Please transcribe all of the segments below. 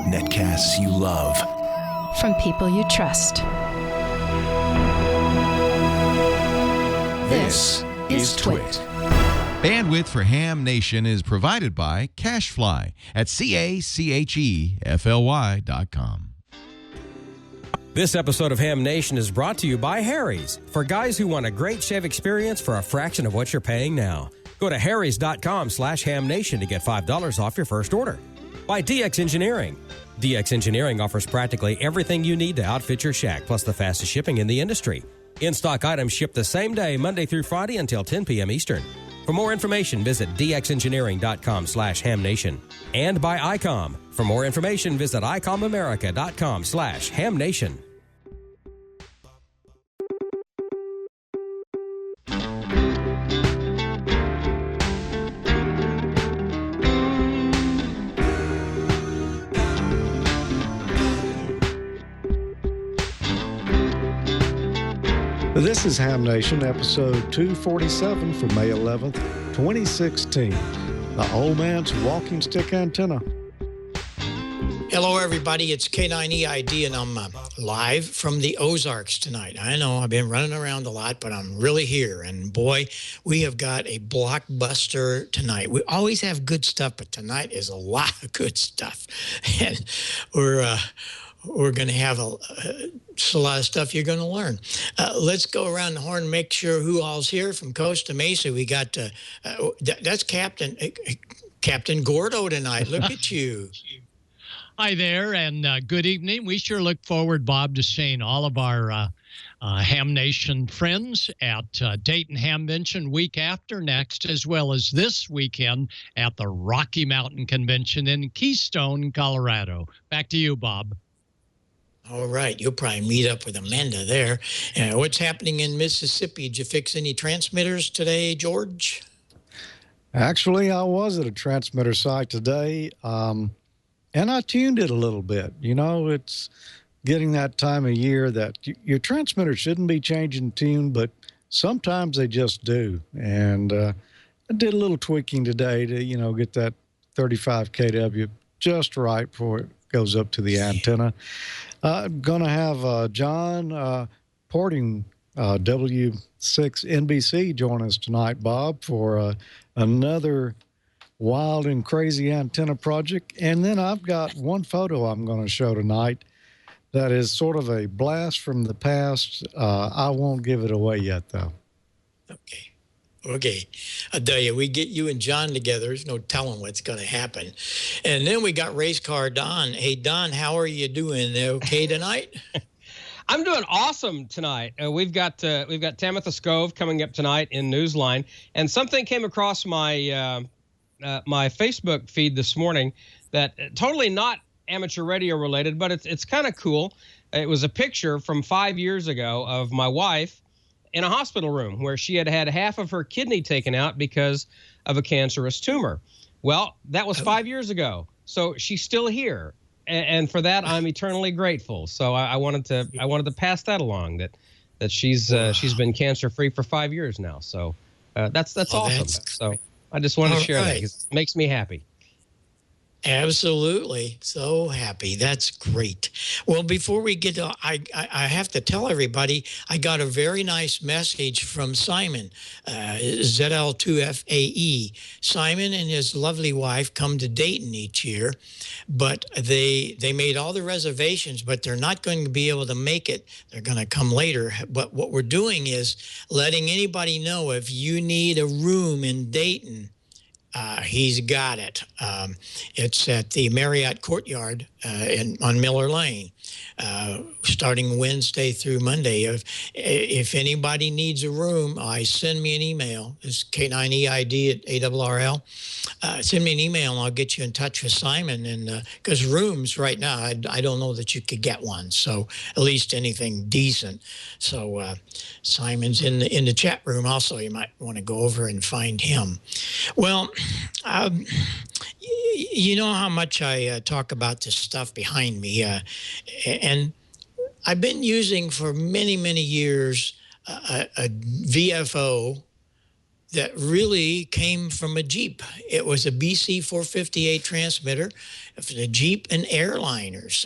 Netcasts you love. From people you trust. This is Twit. Bandwidth for Ham Nation is provided by CashFly at CACHEFLY.com. This episode of Ham Nation is brought to you by Harry's, for guys who want a great shave experience for a fraction of what you're paying now. Go to harrys.com/hamnation to get $5 off your first order. By DX Engineering. DX Engineering offers practically everything you need to outfit your shack, plus the fastest shipping in the industry. In-stock items ship the same day, Monday through Friday until 10 p.m. Eastern. For more information, visit dxengineering.com/hamnation. And by ICOM. For more information, visit icomamerica.com/hamnation. This is Ham Nation, episode 247 for May 11th, 2016. The Old Man's Walking Stick Antenna. Hello, everybody. It's K9EID, and I'm live from the Ozarks tonight. I know I've been running around a lot, but I'm really here. And boy, we have got a blockbuster tonight. We always have good stuff, but tonight is a lot of good stuff. And we're going to have a lot of stuff you're going to learn. Let's go around the horn and make sure who all's here from coast to mesa. We got, that's Captain Gordo tonight. Look at you. Hi there, and good evening. We sure look forward, Bob, to seeing all of our Ham Nation friends at Dayton Hamvention week after next, as well as this weekend at the Rocky Mountain Convention in Keystone, Colorado. Back to you, Bob. All right. You'll probably meet up with Amanda there. What's happening in Mississippi? Did you fix any transmitters today, George? Actually, I was at a transmitter site today, and I tuned it a little bit. You know, it's getting that time of year that your transmitter shouldn't be changing tune, but sometimes they just do. And I did a little tweaking today to, you know, get that 35 kW just right before it goes up to the antenna. Going to have John Porting, W6NBC, join us tonight, Bob, for another wild and crazy antenna project. And then I've got one photo I'm going to show tonight that is sort of a blast from the past. I won't give it away yet, though. Okay. I'll tell you, we get you and John together, there's no telling what's going to happen. And then we got Race Car Don. Hey, Don, how are you doing? Okay tonight? I'm doing awesome tonight. We've got Tamitha Scove coming up tonight in Newsline, and something came across my my Facebook feed this morning that totally not amateur radio related, but it's kind of cool. It was a picture from 5 years ago of my wife in a hospital room where she had half of her kidney taken out because of a cancerous tumor. Well, that was 5 years ago. So she's still here. And for that, I'm eternally grateful. So I wanted to pass that along, that she's been cancer free for 5 years now. So that's awesome. So I just want to share that because it makes me happy. Absolutely. So happy. That's great. Well, before we get to, I have to tell everybody, I got a very nice message from Simon, ZL2FAE. Simon and his lovely wife come to Dayton each year, but they made all the reservations, but they're not going to be able to make it. They're going to come later. But what we're doing is letting anybody know if you need a room in Dayton, he's got it. It's at the Marriott Courtyard on Miller Lane, starting Wednesday through Monday. If anybody needs a room, send me an email. It's K9EID@ARRL. Send me an email and I'll get you in touch with Simon. And because rooms right now, I don't know that you could get one. So at least anything decent. So Simon's in the chat room also. You might want to go over and find him. Well, you know how much I talk about this stuff behind me, and I've been using for many, many years a VFO that really came from a Jeep. It was a BC 458 transmitter for the Jeep and airliners,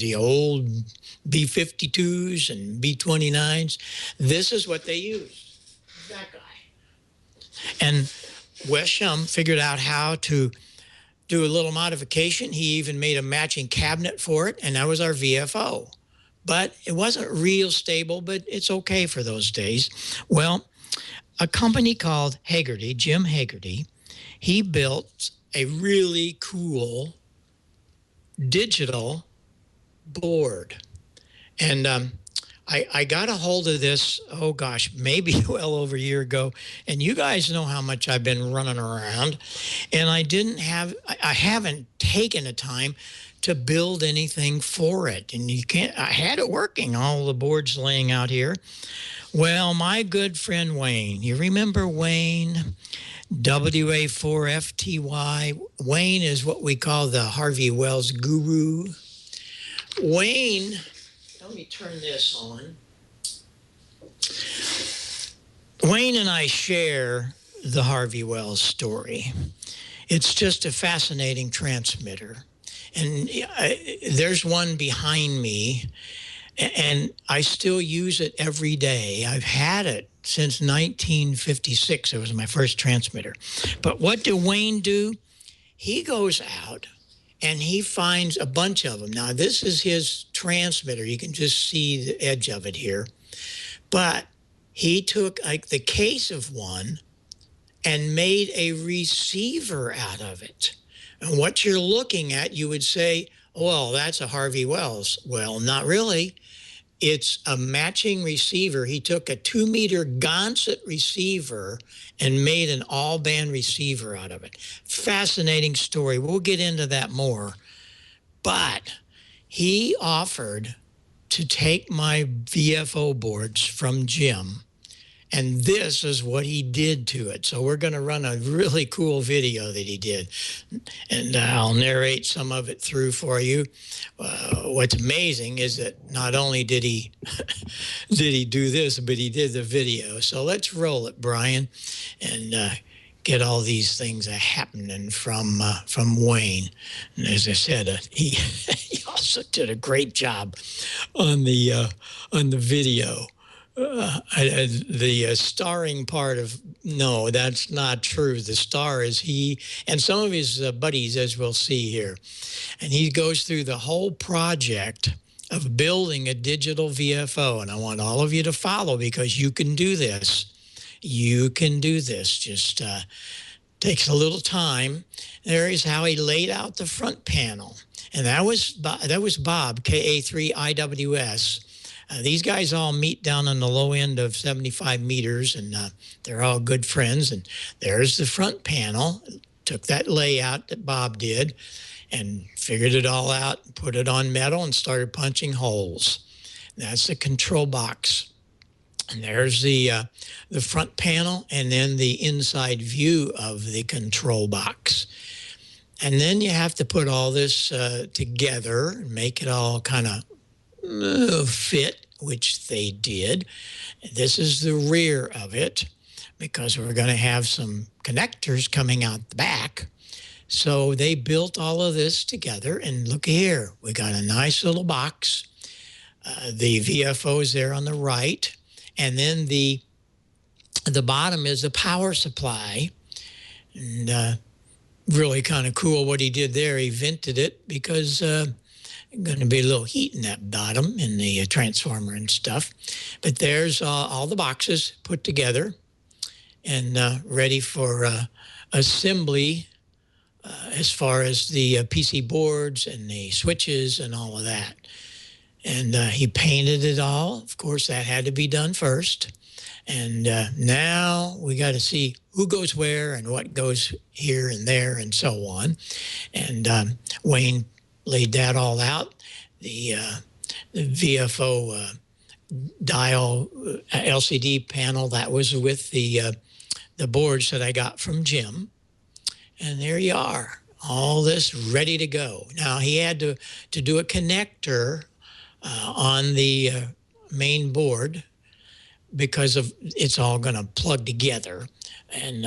the old B-52s and B-29s. This is what they used. That guy. And Wes Shum figured out how to do a little modification. He even made a matching cabinet for it, and that was our VFO. But it wasn't real stable, but it's okay for those days. Well, a company called Hagerty, Jim Hagerty, he built a really cool digital board. And I got a hold of this, oh gosh, maybe well over a year ago. And you guys know how much I've been running around. And I haven't taken the time to build anything for it. And I had it working, all the boards laying out here. Well, my good friend Wayne, you remember Wayne, WA4FTY? Wayne is what we call the Harvey Wells guru. Wayne, let me turn this on. Wayne and I share the Harvey Wells story. It's just a fascinating transmitter. And there's one behind me, and I still use it every day. I've had it since 1956. It was my first transmitter. But what did Wayne do? He goes out and he finds a bunch of them. Now, this is his transmitter. You can just see the edge of it here. But he took like the case of one and made a receiver out of it. And what you're looking at, you would say, well, that's a Harvey Wells. Well, not really. It's a matching receiver. He took a 2-meter Gonset receiver and made an all-band receiver out of it. Fascinating story. We'll get into that more. But he offered to take my VFO boards from Jim, and this is what he did to it. So we're going to run a really cool video that he did, and I'll narrate some of it through for you. What's amazing is that not only did he do this, but he did the video. So let's roll it, Brian, and get all these things happening from Wayne. And as I said, he also did a great job on the video. The starring part of, no, that's not true. The star is he and some of his buddies, as we'll see here. And he goes through the whole project of building a digital VFO. And I want all of you to follow, because you can do this. You can do this. Just takes a little time. There is how he laid out the front panel. And that was Bob, KA3IWS. These guys all meet down on the low end of 75 meters, and they're all good friends. And there's the front panel. Took that layout that Bob did and figured it all out, put it on metal, and started punching holes. That's the control box. And there's the front panel, and then the inside view of the control box. And then you have to put all this together and make it all kind of fit, which they did. This is the rear of it, because we're going to have some connectors coming out the back. So they built all of this together, and look here, we got a nice little box. The VFO is there on the right, and then the bottom is the power supply. And really kind of cool what he did there. He vented it because going to be a little heat in that bottom in the transformer and stuff. But there's all the boxes put together and ready for assembly as far as the PC boards and the switches and all of that. And he painted it all. Of course, that had to be done first. And now we got to see who goes where and what goes here and there and so on. And Wayne laid that all out. The VFO dial LCD panel, that was with the boards that I got from Jim. And there you are, all this ready to go. Now he had to do a connector on the main board, because of it's all going to plug together, and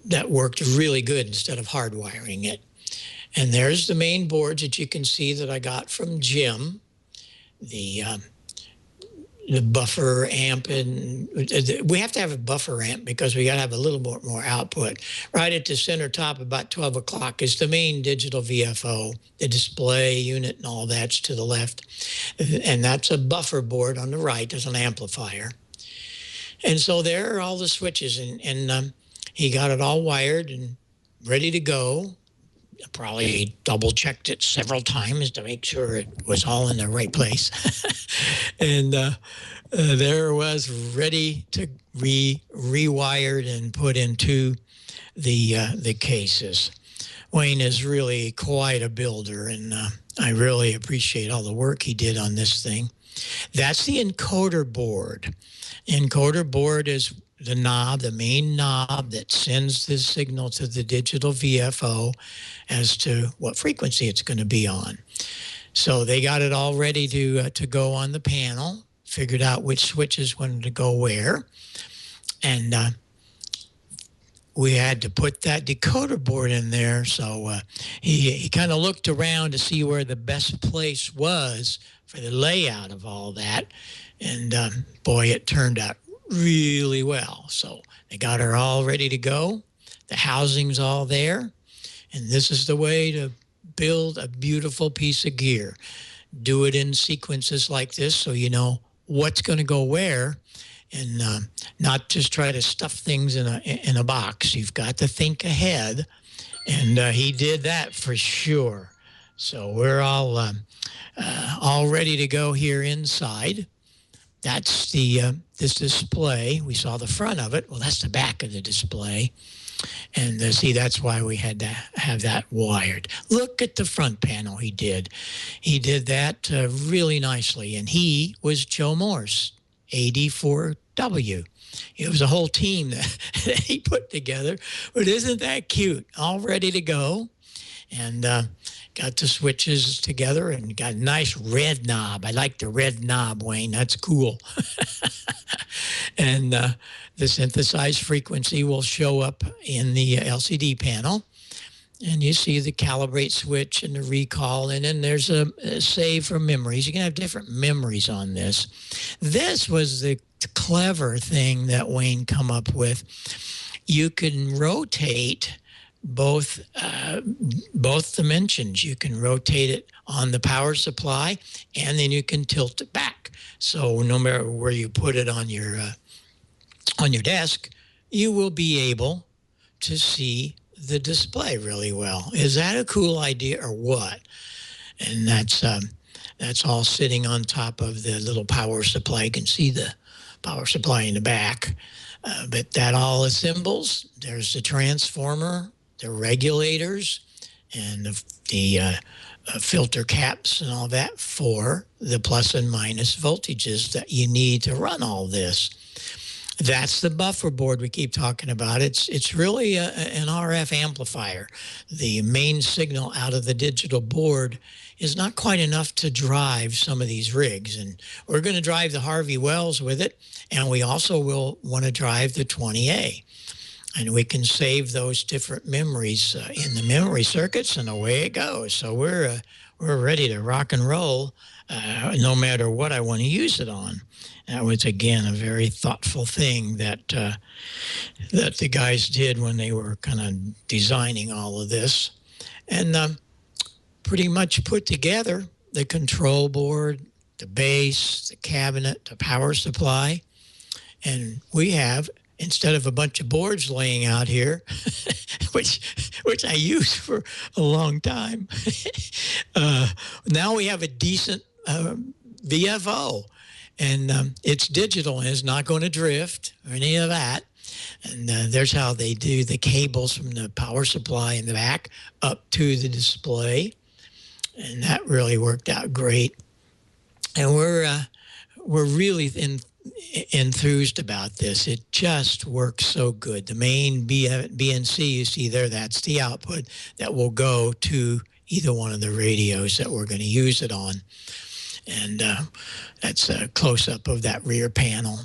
that worked really good instead of hardwiring it. And there's the main boards that you can see that I got from Jim. The buffer amp, and we have to have a buffer amp because we got to have a little bit more output. Right at the center top, about 12 o'clock, is the main digital VFO. The display unit and all that's to the left. And that's a buffer board on the right. There's an amplifier. And so there are all the switches. And he got it all wired and ready to go. Probably double checked it several times to make sure it was all in the right place. And there was ready to rewired and put into the cases. Wayne is really quite a builder, and I really appreciate all the work he did on this thing. That's the encoder board. Encoder board is the knob, the main knob that sends the signal to the digital VFO as to what frequency it's going to be on. So they got it all ready to go on the panel, figured out which switches wanted to go where, and we had to put that decoder board in there. So he kind of looked around to see where the best place was for the layout of all that, and boy, it turned out really well. So they got her all ready to go. The housing's all there. And this is the way to build a beautiful piece of gear. Do it in sequences like this so you know what's going to go where, and not just try to stuff things in a box. You've got to think ahead, and he did that for sure. So we're all ready to go here inside. That's this display. We saw the front of it. Well, that's the back of the display. And see, that's why we had to have that wired. Look at the front panel he did. He did that really nicely. And he was Joe Morse, AD4W. It was a whole team that he put together. But isn't that cute? All ready to go. And got the switches together and got a nice red knob. I like the red knob, Wayne. That's cool. And the synthesized frequency will show up in the LCD panel. And you see the calibrate switch and the recall. And then there's a save for memories. You can have different memories on this. This was the clever thing that Wayne come up with. You can rotate both dimensions. You can rotate it on the power supply, and then you can tilt it back. So no matter where you put it on your desk, you will be able to see the display really well. Is that a cool idea or what? And that's all sitting on top of the little power supply. You can see the power supply in the back, but that all assembles. There's the transformer, the regulators, and the filter caps and all that for the plus and minus voltages that you need to run all this. That's the buffer board we keep talking about. It's really an RF amplifier. The main signal out of the digital board is not quite enough to drive some of these rigs. And we're going to drive the Harvey Wells with it, and we also will want to drive the 20A. And we can save those different memories in the memory circuits, and away it goes. So we're ready to rock and roll no matter what I want to use it on. That was, again, a very thoughtful thing that the guys did when they were kind of designing all of this. And pretty much put together the control board, the base, the cabinet, the power supply. And we have, instead of a bunch of boards laying out here, which I used for a long time, now we have a decent VFO. And it's digital and it's not going to drift or any of that. And there's how they do the cables from the power supply in the back up to the display. And that really worked out great. And we're really enthused about this. It just works so good. The main BNC you see there, that's the output that will go to either one of the radios that we're going to use it on. And that's a close-up of that rear panel.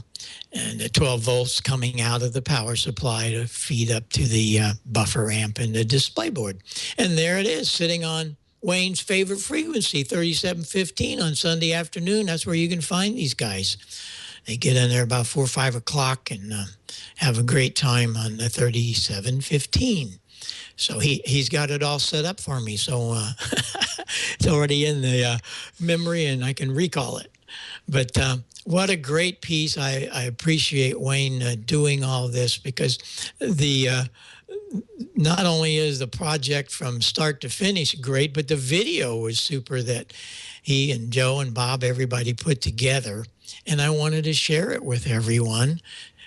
And the 12 volts coming out of the power supply to feed up to the buffer amp and the display board. And there it is, sitting on Wayne's favorite frequency, 3715 on Sunday afternoon. That's where you can find these guys. They get in there about 4 or 5 o'clock and have a great time on the 3715. So he's got it all set up for me. So it's already in the memory and I can recall it. But what a great piece. I appreciate Wayne doing all this, because not only is the project from start to finish great, but the video was super that he and Joe and Bob, everybody put together. And I wanted to share it with everyone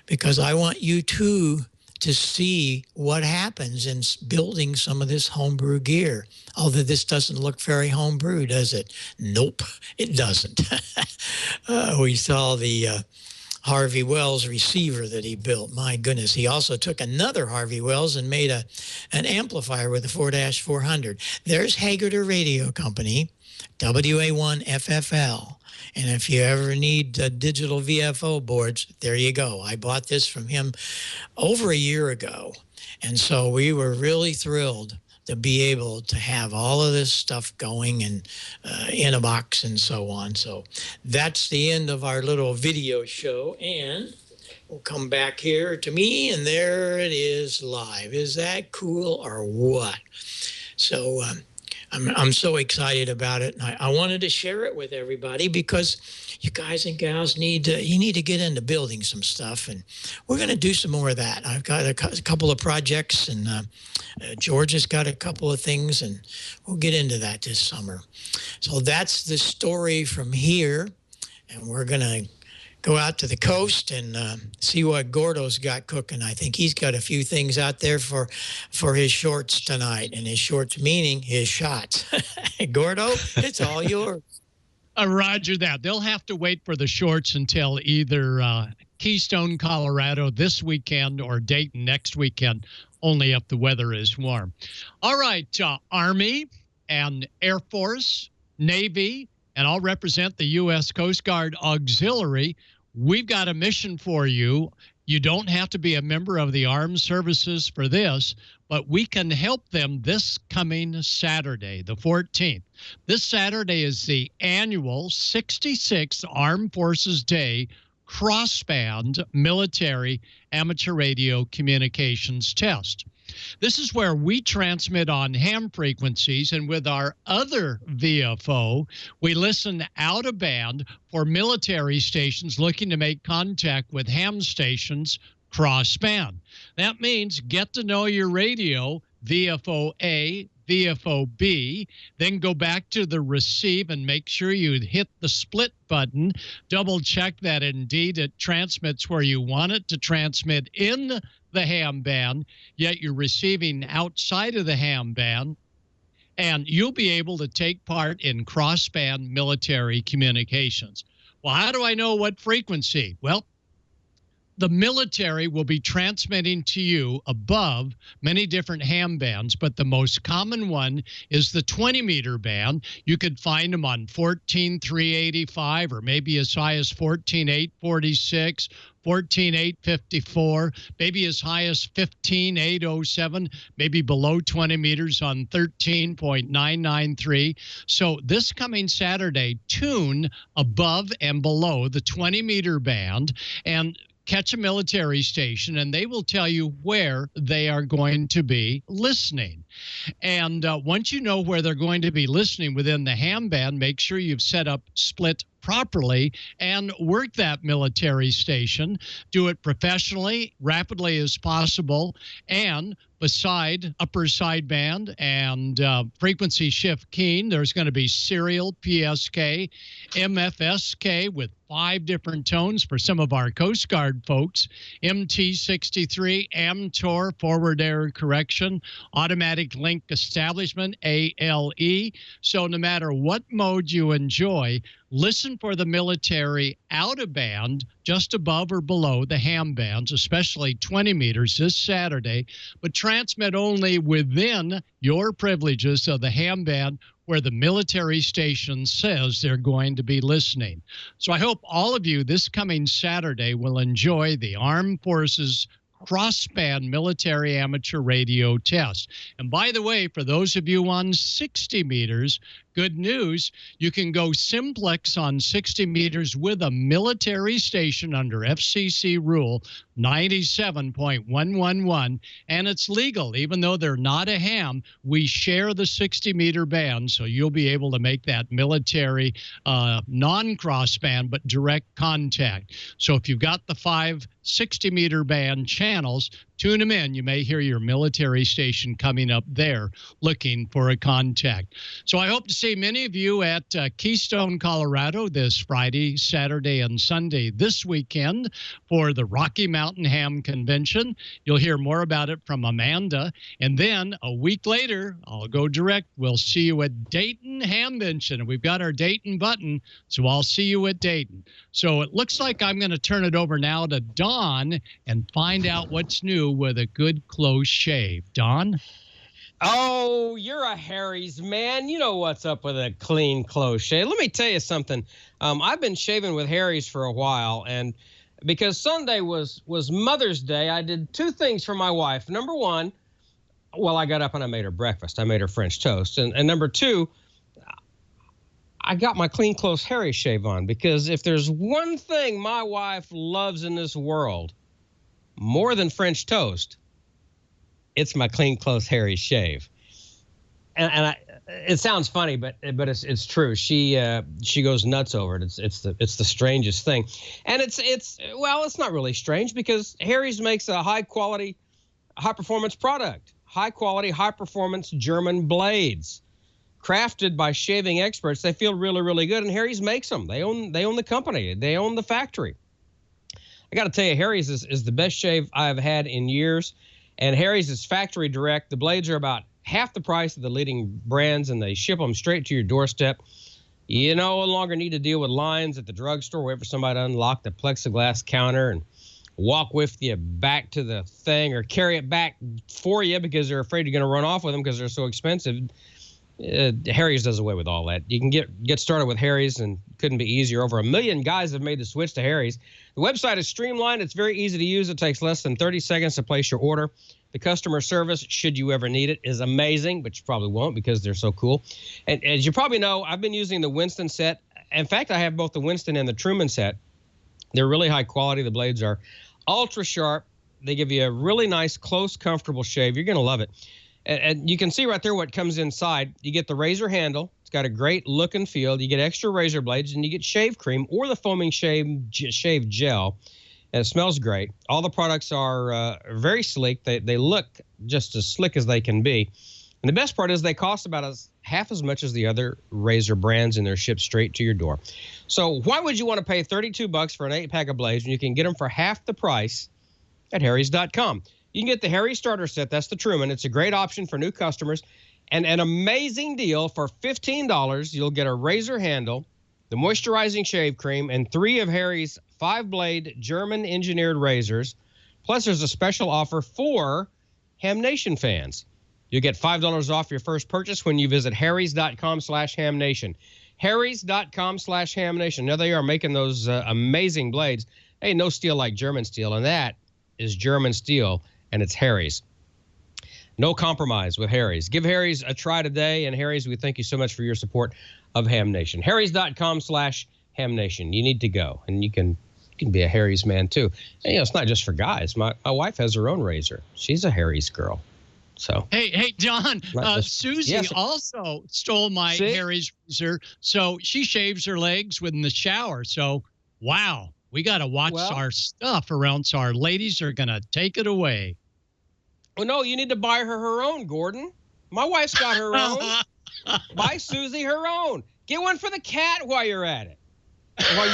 because I want you too to see what happens in building some of this homebrew gear. Although this doesn't look very homebrew, does it? Nope, it doesn't. We saw the Harvey Wells receiver that he built. My goodness, he also took another Harvey Wells and made an amplifier with a 4-400. There's Hagerter Radio Company, WA1FFL. And if you ever need digital VFO boards, there you go. I bought this from him over a year ago. And so we were really thrilled to be able to have all of this stuff going and in a box and so on. So that's the end of our little video show. And we'll come back here to me, and there it is live. Is that cool or what? So I'm so excited about it. And I wanted to share it with everybody because you guys and gals need to get into building some stuff, and we're going to do some more of that. I've got a couple of projects, and George has got a couple of things, and we'll get into that this summer. So that's the story from here, and we're going to go out to the coast and see what Gordo's got cooking. I think he's got a few things out there for his shorts tonight, and his shorts meaning his shots. Gordo, it's all yours. Roger that. They'll have to wait for the shorts until either Keystone, Colorado this weekend or Dayton next weekend, only if the weather is warm. All right, Army and Air Force, Navy, and I'll represent the U.S. Coast Guard Auxiliary. We've got a mission for you. You don't have to be a member of the armed services for this, but we can help them this coming Saturday, the 14th. This Saturday is the annual 66th Armed Forces Day crossband military amateur radio communications test. This is where we transmit on ham frequencies, and with our other VFO, we listen out of band for military stations looking to make contact with ham stations cross-band. That means get to know your radio, VFO A, VFO B, then go back to the receive and make sure you hit the split button. Double check that indeed it transmits where you want it to transmit in the ham band, yet you're receiving outside of the ham band, and you'll be able to take part in cross-band military communications. Well, how do I know what frequency? Well, the military will be transmitting to you above many different ham bands, but the most common one is the 20-meter band. You could find them on 14,385 or maybe as high as 14,846, 14,854, maybe as high as 15,807, maybe below 20 meters on 13.993. So this coming Saturday, tune above and below the 20-meter band and catch a military station, and they will tell you where they are going to be listening. And once you know where they're going to be listening within the ham band, make sure you've set up split properly and work that military station. Do it professionally, rapidly as possible, and beside upper sideband and frequency shift keying, there's going to be serial PSK, MFSK with 5 different tones for some of our Coast Guard folks, MT63, AMTOR, forward error correction, automatic link establishment, ALE. So no matter what mode you enjoy, listen for the military out of band, just above or below the ham bands, especially 20 meters this Saturday, but transmit only within your privileges of the ham band where the military station says they're going to be listening. So I hope all of you this coming Saturday will enjoy the Armed Forces Crossband Military Amateur Radio Test. And by the way, for those of you on 60 meters, good news, you can go simplex on 60 meters with a military station under FCC rule 97.111, and it's legal. Even though they're not a ham, we share the 60-meter band, so you'll be able to make that military non-crossband but direct contact. So if you've got the 5 60-meter band channels, tune them in. You may hear your military station coming up there looking for a contact. So I hope to see many of you at Keystone, Colorado this Friday, Saturday, and Sunday this weekend for the Rocky Mountain Ham Convention. You'll hear more about it from Amanda. And then a week later, I'll go direct. We'll see you at Dayton Hamvention. And we've got our Dayton button, so I'll see you at Dayton. So it looks like I'm going to turn it over now to Don and find out what's new with a good close shave. Don? Oh, you're a Harry's man. You know what's up with a clean close shave. Let me tell you something. I've been shaving with Harry's for a while, and because Sunday was Mother's Day, I did 2 things for my wife. Number 1, well, I got up and I made her breakfast. I made her French toast. And number 2, I got my clean close Harry shave on, because if there's one thing my wife loves in this world more than French toast, it's my clean close Harry shave. And it sounds funny, but it's true. She goes nuts over it. It's the strangest thing, and it's not really strange, because Harry's makes a high quality, high performance product, high quality, high performance German blades, crafted by shaving experts. They feel really, really good, and Harry's makes them. They own the company. They own the factory. I got to tell you, Harry's is the best shave I've had in years, and Harry's is factory direct. The blades are about half the price of the leading brands, and they ship them straight to your doorstep. You no longer need to deal with lines at the drugstore, wait for somebody to unlock the plexiglass counter and walk with you back to the thing, or carry it back for you because they're afraid you're going to run off with them because they're so expensive. Harry's does away with all that. You can get started with Harry's, and couldn't be easier. Over 1 million guys have made the switch to Harry's. The website is streamlined. It's very easy to use. It takes less than 30 seconds to place your order. The customer service, should you ever need it, is amazing, but you probably won't because they're so cool. And as you probably know, I've been using the Winston set. In fact, I have both the Winston and the Truman set. They're really high quality. The blades are ultra sharp. They give you a really nice, close, comfortable shave. You're going to love it. And you can see right there what comes inside. You get the razor handle. It's got a great look and feel. You get extra razor blades, and you get shave cream or the foaming shave gel. And it smells great. All the products are very sleek. They look just as slick as they can be. And the best part is they cost about half as much as the other razor brands, and they're shipped straight to your door. So why would you want to pay $32 for an 8-pack of blades when you can get them for half the price at Harry's.com? You can get the Harry Starter Set. That's the Truman. It's a great option for new customers. And an amazing deal for $15. You'll get a razor handle, the moisturizing shave cream, and 3 of Harry's 5-blade German-engineered razors. Plus, there's a special offer for Ham Nation fans. You'll get $5 off your first purchase when you visit harrys.com/hamnation. harrys.com/hamnation. Now, they are making those amazing blades. Hey, no steel like German steel, and that is German steel. And it's Harry's. No compromise with Harry's. Give Harry's a try today. And Harry's, we thank you so much for your support of Ham Nation. Harrys.com/hamnation. You need to go. And you can be a Harry's man too. And, it's not just for guys. My wife has her own razor. She's a Harry's girl. So Hey, John, Susie also stole my Harry's razor. So she shaves her legs in the shower. So, wow. We got to watch our stuff around, so our ladies are going to take it away. Well, no, you need to buy her own, Gordon. My wife's got her own. Buy Susie her own. Get one for the cat while you're at it. While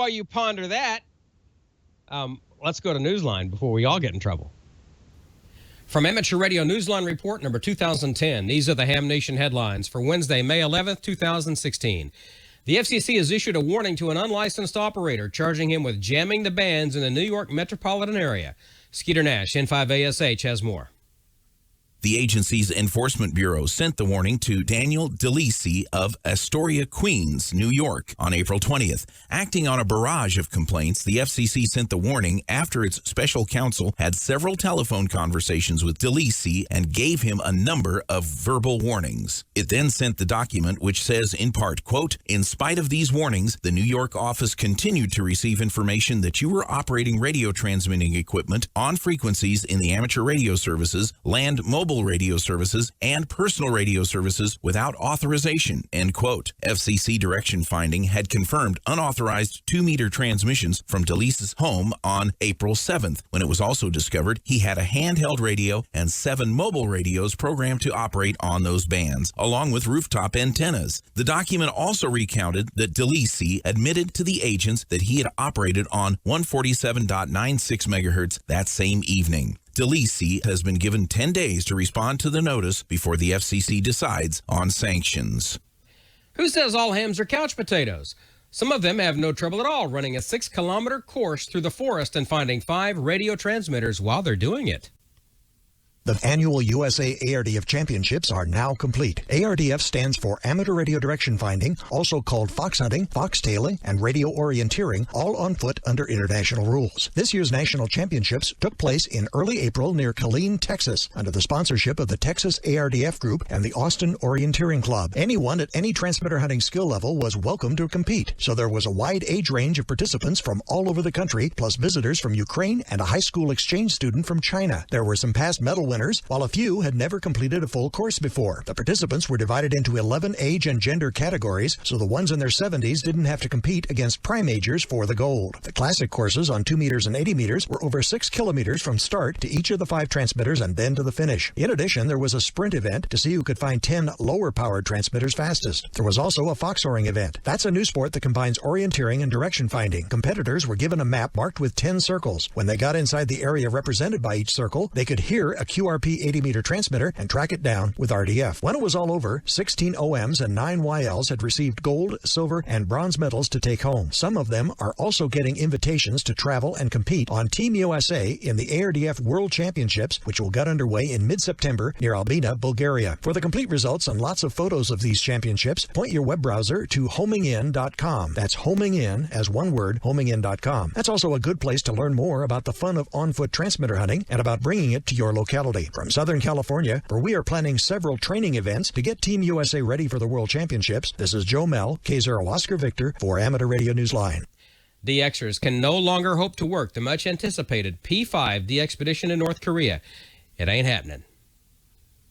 you ponder that, let's go to Newsline before we all get in trouble. From Amateur Radio Newsline Report number 2010, these are the Ham Nation headlines for Wednesday, May 11th, 2016. The FCC has issued a warning to an unlicensed operator, charging him with jamming the bands in the New York metropolitan area. Skeeter Nash, N5ASH, has more. The agency's Enforcement Bureau sent the warning to Daniel DeLisi of Astoria, Queens, New York on April 20th. Acting on a barrage of complaints, the FCC sent the warning after its special counsel had several telephone conversations with DeLisi and gave him a number of verbal warnings. It then sent the document which says in part, quote, "In spite of these warnings, the New York office continued to receive information that you were operating radio transmitting equipment on frequencies in the amateur radio services, land mobile radio services, and personal radio services without authorization," end quote. FCC direction finding had confirmed unauthorized 2-meter transmissions from DeLisi's home on April 7th, when it was also discovered he had a handheld radio and 7 mobile radios programmed to operate on those bands, along with rooftop antennas. The document also recounted that DeLisi admitted to the agents that he had operated on 147.96 megahertz that same evening. DeLisi has been given 10 days to respond to the notice before the FCC decides on sanctions. Who says all hams are couch potatoes? Some of them have no trouble at all running a 6-kilometer course through the forest and finding 5 radio transmitters while they're doing it. The annual USA ARDF Championships are now complete. ARDF stands for Amateur Radio Direction Finding, also called fox hunting, foxtailing, and radio orienteering, all on foot under international rules. This year's national championships took place in early April near Killeen, Texas, under the sponsorship of the Texas ARDF Group and the Austin Orienteering Club. Anyone at any transmitter hunting skill level was welcome to compete, so there was a wide age range of participants from all over the country, plus visitors from Ukraine and a high school exchange student from China. There were some past medal winners, while a few had never completed a full course before. The participants were divided into 11 age and gender categories, so the ones in their 70s didn't have to compete against prime-agers for the gold. The classic courses on 2 meters and 80 meters were over 6 kilometers from start to each of the 5 transmitters and then to the finish. In addition, there was a sprint event to see who could find 10 lower-powered transmitters fastest. There was also a fox soaring event. That's a new sport that combines orienteering and direction finding. Competitors were given a map marked with 10 circles. When they got inside the area represented by each circle, they could hear a QRP 80-meter transmitter and track it down with RDF. When it was all over, 16 OMs and 9 YLs had received gold, silver, and bronze medals to take home. Some of them are also getting invitations to travel and compete on Team USA in the ARDF World Championships, which will get underway in mid-September near Albina, Bulgaria. For the complete results and lots of photos of these championships, point your web browser to homingin.com. That's homingin as one word, homingin.com. That's also a good place to learn more about the fun of on-foot transmitter hunting and about bringing it to your locality. From Southern California, where we are planning several training events to get Team USA ready for the World Championships, this is Joe Mel, K0 Oscar Victor for Amateur Radio Newsline. DXers can no longer hope to work the much-anticipated P5 de-expedition in North Korea. It ain't happening.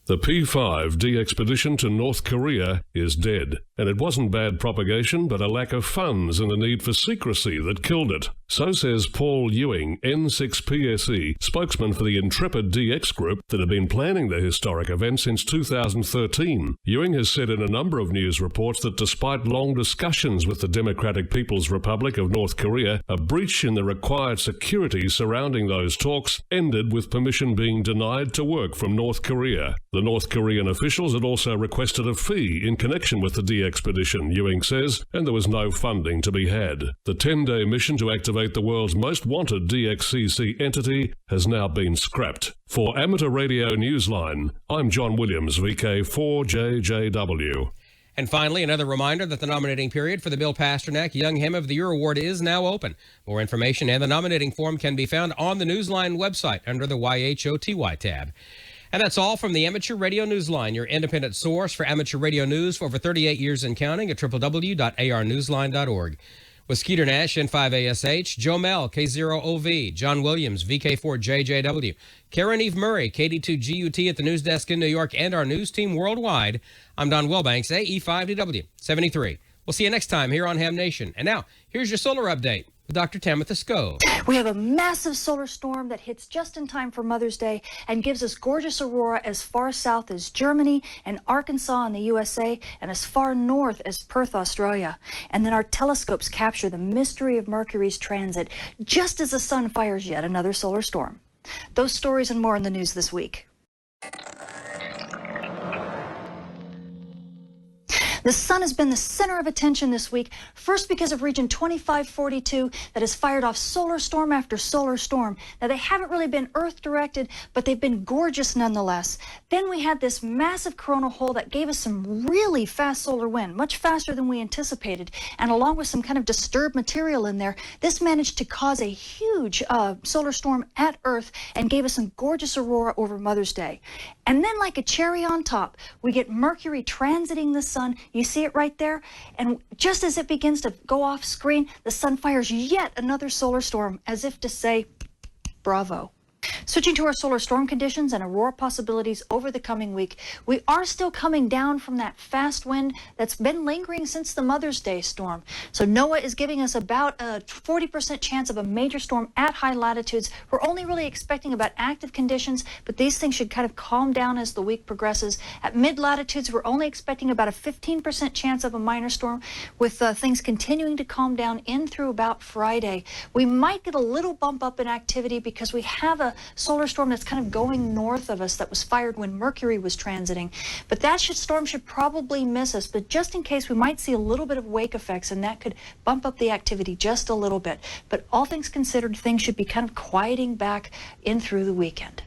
The P5 de-expedition to North Korea is dead, and it wasn't bad propagation, but a lack of funds and the need for secrecy that killed it. So says Paul Ewing, N6PSE, spokesman for the Intrepid DX group that had been planning the historic event since 2013. Ewing has said in a number of news reports that despite long discussions with the Democratic People's Republic of North Korea, a breach in the required security surrounding those talks ended with permission being denied to work from North Korea. The North Korean officials had also requested a fee in connection with the de-expedition, Ewing says, and there was no funding to be had. The 10-day mission to activate the world's most wanted DXCC entity has now been scrapped. For Amateur Radio Newsline, I'm John Williams, VK4JJW. And finally, another reminder that the nominating period for the Bill Pasternak Young Ham of the Year Award is now open. More information and the nominating form can be found on the Newsline website under the YHOTY tab. And that's all from the Amateur Radio Newsline, your independent source for amateur radio news for over 38 years and counting at www.arnewsline.org. With Skeeter Nash, N5ASH, Joe Mel, K0OV, John Williams, VK4JJW, Karen Eve Murray, KD2GUT at the news desk in New York, and our news team worldwide, I'm Don Wilbanks, AE5DW 73. We'll see you next time here on Ham Nation. And now, here's your solar update with Dr. Tamitha Skov. We have a massive solar storm that hits just in time for Mother's Day and gives us gorgeous aurora as far south as Germany and Arkansas in the USA and as far north as Perth, Australia. And then our telescopes capture the mystery of Mercury's transit just as the sun fires yet another solar storm. Those stories and more in the news this week. The sun has been the center of attention this week, first because of region 2542 that has fired off solar storm after solar storm. Now, they haven't really been Earth-directed, but they've been gorgeous nonetheless. Then we had this massive coronal hole that gave us some really fast solar wind, much faster than we anticipated, and along with some kind of disturbed material in there, this managed to cause a huge solar storm at Earth and gave us some gorgeous aurora over Mother's Day. And then, like a cherry on top, we get Mercury transiting the sun. You see it right there? And just as it begins to go off screen, the sun fires yet another solar storm, as if to say, bravo. Switching to our solar storm conditions and aurora possibilities over the coming week, we are still coming down from that fast wind that's been lingering since the Mother's Day storm. So NOAA is giving us about a 40% chance of a major storm at high latitudes. We're only really expecting about active conditions, but these things should kind of calm down as the week progresses. At mid-latitudes, we're only expecting about a 15% chance of a minor storm, with things continuing to calm down in through about Friday. We might get a little bump up in activity because we have a solar storm that's kind of going north of us that was fired when Mercury was transiting. But that storm should probably miss us. But just in case, we might see a little bit of wake effects, and that could bump up the activity just a little bit. But all things considered, things should be kind of quieting back in through the weekend.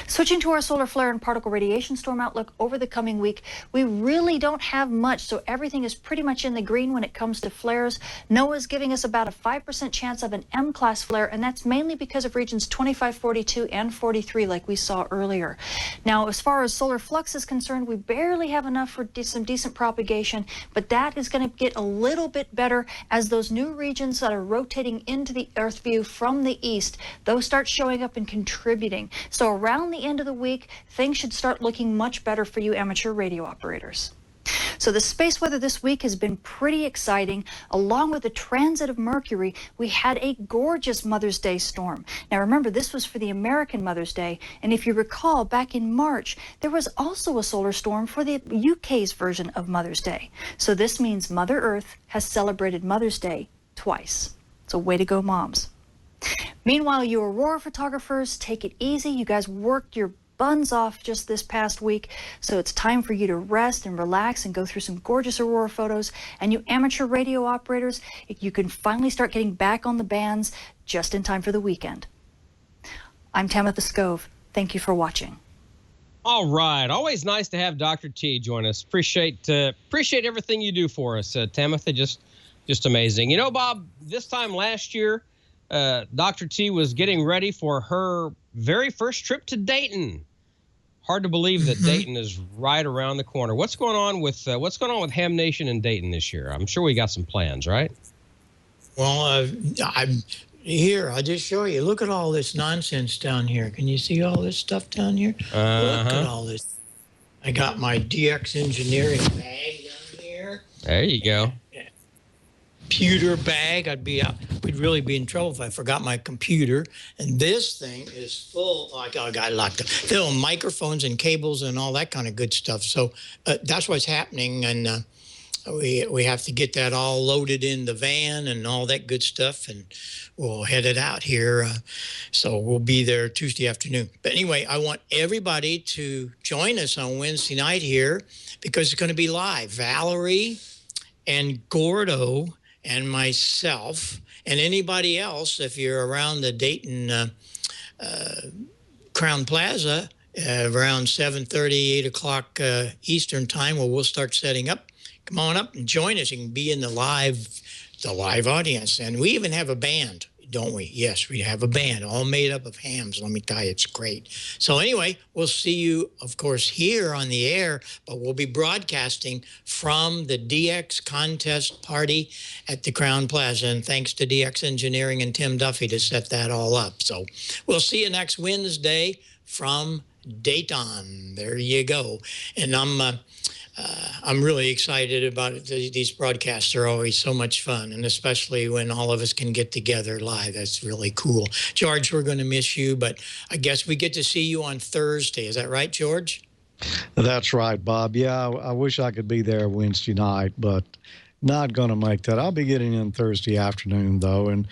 Switching to our solar flare and particle radiation storm outlook over the coming week, we really don't have much, so everything is pretty much in the green when it comes to flares. NOAA is giving us about a 5% chance of an M-class flare, and that's mainly because of regions 2542 and 43, like we saw earlier. Now, as far as solar flux is concerned, we barely have enough for some decent propagation, but that is going to get a little bit better as those new regions that are rotating into the Earth view from the east, those start showing up and contributing. So around the end of the week, things should start looking much better for you amateur radio operators. So the space weather this week has been pretty exciting. Along with the transit of Mercury, we had a gorgeous Mother's Day storm. Now remember, this was for the American Mother's Day, and if you recall, back in March, there was also a solar storm for the UK's version of Mother's Day. So this means Mother Earth has celebrated Mother's Day twice. So way to go, moms. Meanwhile, you aurora photographers, take it easy. You guys worked your buns off just this past week, so it's time for you to rest and relax and go through some gorgeous aurora photos. And you amateur radio operators, you can finally start getting back on the bands just in time for the weekend. I'm Tamitha Skov. Thank you for watching. All right. Always nice to have Dr. T join us. Appreciate everything you do for us, Tamitha. Just amazing. You know, Bob, this time last year, Dr. T was getting ready for her very first trip to Dayton. Hard to believe that Dayton is right around the corner. What's going on with Ham Nation in Dayton this year? I'm sure we got some plans, right? Well, I'm here. I'll just show you. Look at all this nonsense down here. Can you see all this stuff down here? Look at all this. I got my DX engineering bag down here. There you go. Computer bag. We'd really be in trouble if I forgot my computer. And this thing is full. I got locked up. Full of microphones and cables and all that kind of good stuff. So that's what's happening, and we have to get that all loaded in the van and all that good stuff, and we'll head it out here. So we'll be there Tuesday afternoon. But anyway, I want everybody to join us on Wednesday night here because it's going to be live. Valerie and Gordo and myself and anybody else, if you're around the Dayton Crown Plaza around 7:30, 8 o'clock Eastern time, where we'll start setting up. Come on up and join us. You can be in the live audience. And we even have a band, don't we? Yes, we have a band all made up of hams. Let me tell you, it's great. So anyway, we'll see you, of course, here on the air, but we'll be broadcasting from the DX contest party at the Crown Plaza. And thanks to DX Engineering and Tim Duffy to set that all up. So we'll see you next Wednesday from Dayton. There you go. And I'm really excited about it. These broadcasts are always so much fun, and especially when all of us can get together live. That's really cool. George, we're going to miss you, but I guess we get to see you on Thursday. Is that right, George? That's right, Bob. Yeah, I wish I could be there Wednesday night, but not going to make that. I'll be getting in Thursday afternoon, though, and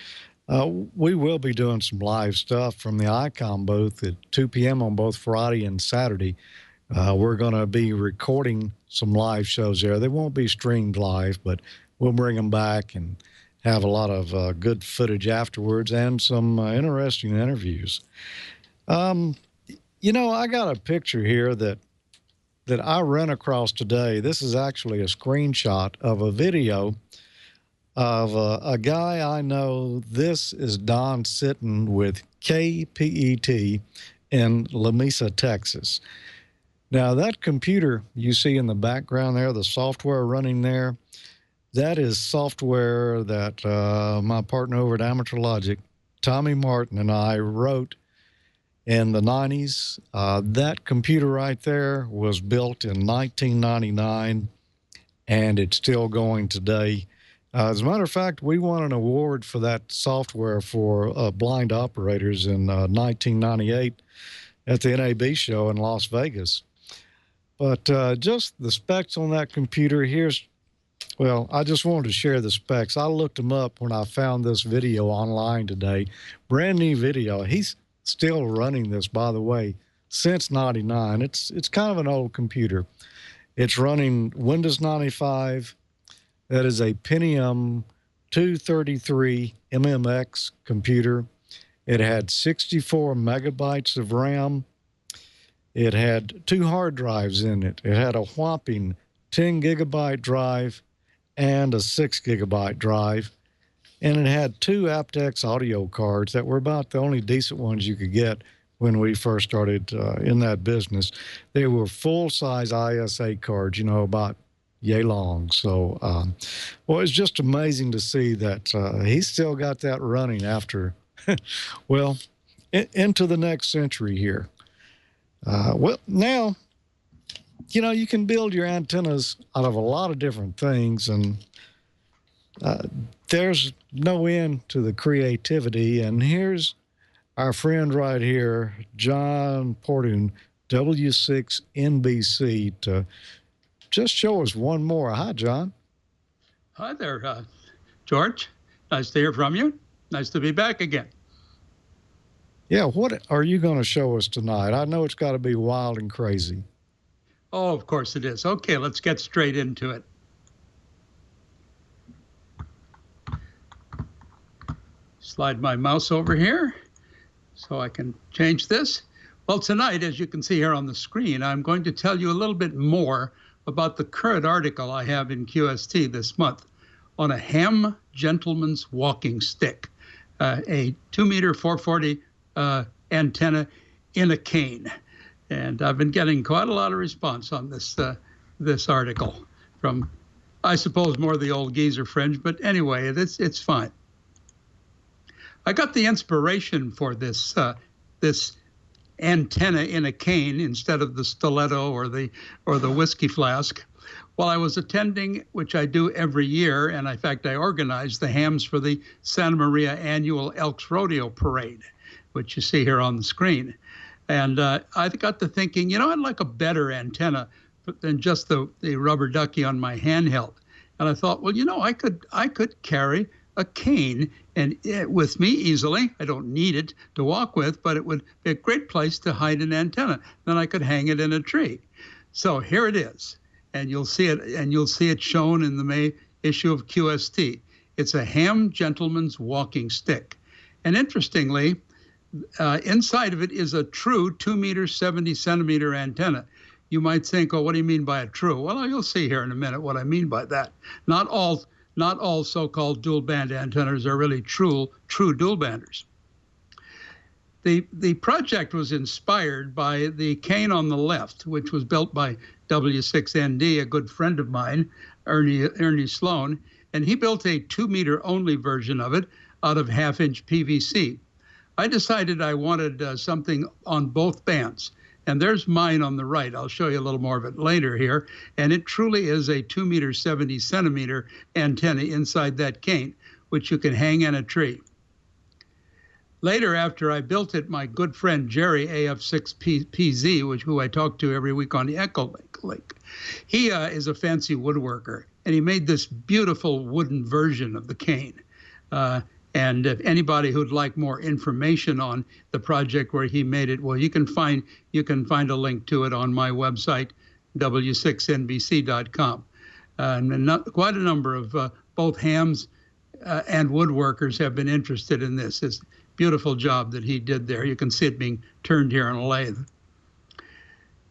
we will be doing some live stuff from the ICOM booth at 2 p.m. on both Friday and Saturday. We're going to be recording some live shows there. They won't be streamed live, but we'll bring them back and have a lot of good footage afterwards and some interesting interviews. You know, I got a picture here that I ran across today. This is actually a screenshot of a video of a guy I know. This is Don Sitton with KPET in La Mesa, Texas. Now, that computer you see in the background there, the software running there, that is software that my partner over at Amateur Logic, Tommy Martin, and I wrote in the 90s. That computer right there was built in 1999, and it's still going today. As a matter of fact, we won an award for that software for blind operators in 1998 at the NAB show in Las Vegas. But just the specs on that computer, well, I just wanted to share the specs. I looked them up when I found this video online today. Brand new video. He's still running this, by the way, since 99. It's kind of an old computer. It's running Windows 95. That is a Pentium 233 MMX computer. It had 64 megabytes of RAM. It had 2 hard drives in it. It had a whopping 10 gigabyte drive and a 6 gigabyte drive. And it had 2 aptX audio cards that were about the only decent ones you could get when we first started in that business. They were full-size ISA cards, you know, about yay long. So, well, it's just amazing to see that he's still got that running after, well, into the next century here. Well, now, you know, you can build your antennas out of a lot of different things, and there's no end to the creativity. And here's our friend right here, John Portune, W6NBC, to just show us one more. Hi, John. Hi there, George. Nice to hear from you. Nice to be back again. Yeah, what are you going to show us tonight? I know it's got to be wild and crazy. Oh, of course it is. Okay, let's get straight into it. Slide my mouse over here so I can change this. Well, tonight, as you can see here on the screen, I'm going to tell you a little bit more about the current article I have in QST this month on a Ham gentleman's walking stick, a 2-meter 440 antenna in a cane. And I've been getting quite a lot of response on this article from, I suppose, more of the old geezer fringe, but anyway, it's fine. I got the inspiration for this antenna in a cane instead of the stiletto or the whiskey flask while I was attending, which I do every year, and in fact I organized the hams for the Santa Maria annual Elks Rodeo Parade, which you see here on the screen. And I got to thinking, you know, I'd like a better antenna than just the rubber ducky on my handheld. And I thought, well, you know, I could carry a cane and with me easily. I don't need it to walk with, but it would be a great place to hide an antenna. Then I could hang it in a tree. So here it is, and you'll see it shown in the May issue of QST. It's a Ham gentleman's walking stick, and interestingly, inside of it is a true 2-meter 70 centimeter antenna. You might think, oh, what do you mean by a true? Well, you'll see here in a minute what I mean by that. Not all so-called dual band antennas are really true dual banders. The project was inspired by the cane on the left, which was built by W6ND, a good friend of mine, Ernie Sloan, and he built a 2-meter only version of it out of 1/2-inch PVC. I decided I wanted something on both bands. And there's mine on the right. I'll show you a little more of it later here. And it truly is a 2-meter 70 centimeter antenna inside that cane, which you can hang in a tree. Later, after I built it, my good friend Jerry, AF6PZ, who I talk to every week on the Echo Link, he is a fancy woodworker, and he made this beautiful wooden version of the cane. And if anybody who'd like more information on the project where he made it, well, you can find a link to it on my website, w6nbc.com. And quite a number of both hams and woodworkers have been interested in this. It's a beautiful job that he did there. You can see it being turned here on a lathe.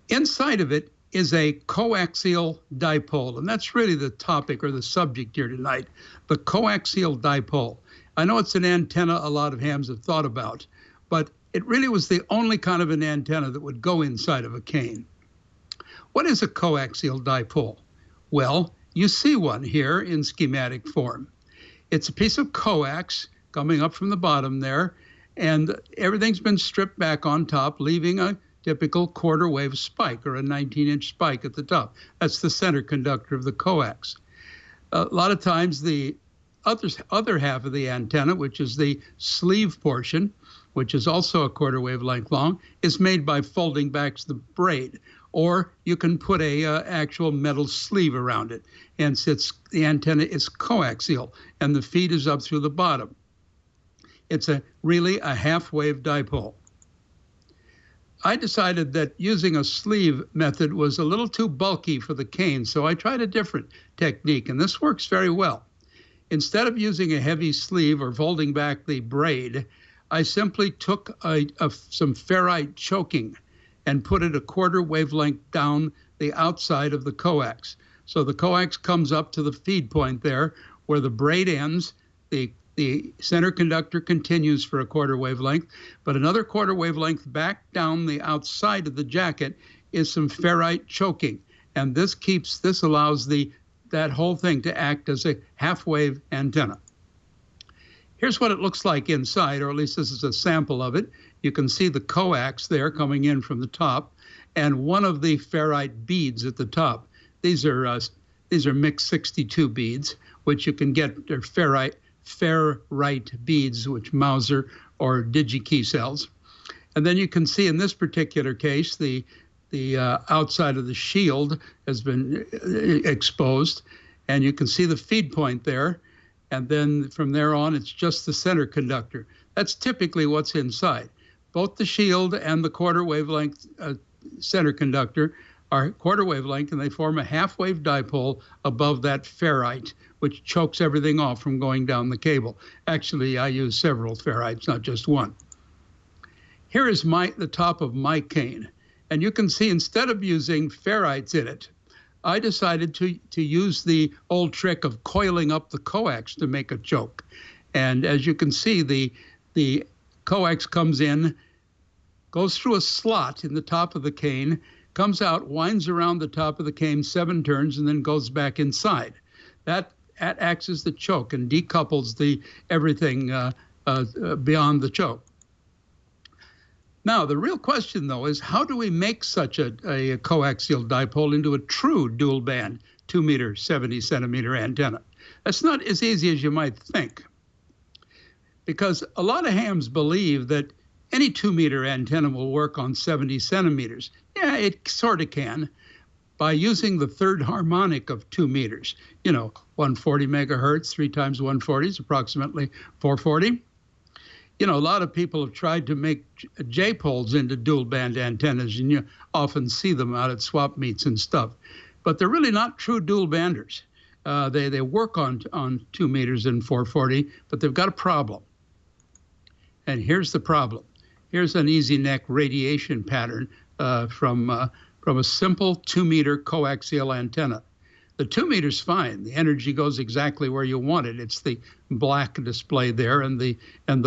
Inside of it is a coaxial dipole, and that's really the topic or the subject here tonight, the coaxial dipole. I know it's an antenna a lot of hams have thought about, but it really was the only kind of an antenna that would go inside of a cane. What is a coaxial dipole? Well, you see one here in schematic form. It's a piece of coax coming up from the bottom there, and everything's been stripped back on top, leaving a typical quarter wave spike or a 19-inch spike at the top. That's the center conductor of the coax. A lot of times the other half of the antenna, which is the sleeve portion, which is also a quarter wavelength long, is made by folding back the braid, or you can put a actual metal sleeve around it. And since the antenna is coaxial and the feed is up through the bottom, it's really a half-wave dipole. I decided that using a sleeve method was a little too bulky for the cane, so I tried a different technique, and this works very well. Instead of using a heavy sleeve or folding back the braid, I simply took some ferrite choking and put it a quarter wavelength down the outside of the coax. So the coax comes up to the feed point there where the braid ends, the center conductor continues for a quarter wavelength, but another quarter wavelength back down the outside of the jacket is some ferrite choking. And this allows that whole thing to act as a half-wave antenna. Here's what it looks like inside, or at least this is a sample of it. You can see the coax there coming in from the top, and one of the ferrite beads at the top. These are mixed 62 beads, which you can get. They're ferrite beads, which Mauser or DigiKey cells. And then you can see in this particular case, the outside of the shield has been exposed, and you can see the feed point there. And then from there on, it's just the center conductor. That's typically what's inside. Both the shield and the quarter wavelength center conductor are quarter wavelength, and they form a half-wave dipole above that ferrite, which chokes everything off from going down the cable. Actually, I use several ferrites, not just one. Here is the top of my cane. And you can see instead of using ferrites in it, I decided to use the old trick of coiling up the coax to make a choke. And as you can see, the coax comes in, goes through a slot in the top of the cane, comes out, winds around the top of the cane 7 turns, and then goes back inside. That acts as the choke and decouples everything beyond the choke. Now, the real question, though, is how do we make such a coaxial dipole into a true dual band 2-meter, 70-centimeter antenna? That's not as easy as you might think, because a lot of hams believe that any 2-meter antenna will work on 70 centimeters. Yeah, it sort of can, by using the third harmonic of 2 meters. 140 megahertz, 3 times 140 is approximately 440. A lot of people have tried to make J-poles into dual band antennas, and you often see them out at swap meets and stuff. But they're really not true dual banders. They work on 2 meters and 440, but they've got a problem. And here's the problem. Here's an easy neck radiation pattern from a simple 2-meter coaxial antenna. The 2 meters fine. The energy goes exactly where you want it. It's the black display there and the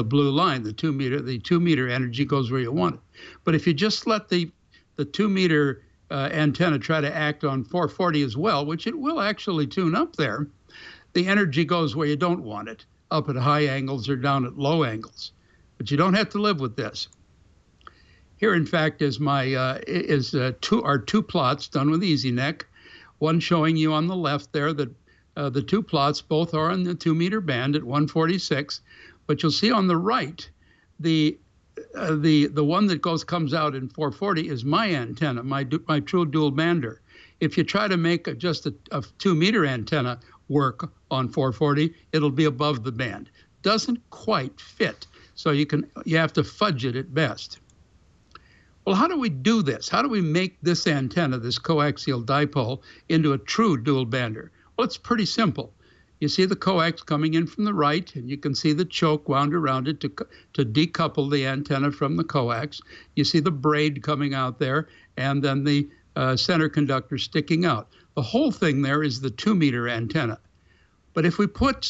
blue line. The 2 meter energy goes where you want it. But if you just let the 2 meter antenna try to act on 440 as well, which it will actually tune up there, the energy goes where you don't want it, up at high angles or down at low angles. But you don't have to live with this. Here, in fact, is our two plots done with EasyNet. One showing you on the left there that the 2 plots both are in the 2 meter band at 146, but you'll see on the right, the one that comes out in 440 is my antenna, my true dual bander. If you try to make just a 2 meter antenna work on 440, it'll be above the band. doesn't quite fit. So you have to fudge it at best. Well, how do we do this? How do we make this antenna, this coaxial dipole, into a true dual bander? Well, it's pretty simple. You see the coax coming in from the right, and you can see the choke wound around it to decouple the antenna from the coax. You see the braid coming out there, and then the center conductor sticking out. The whole thing there is the 2-meter antenna. But if we put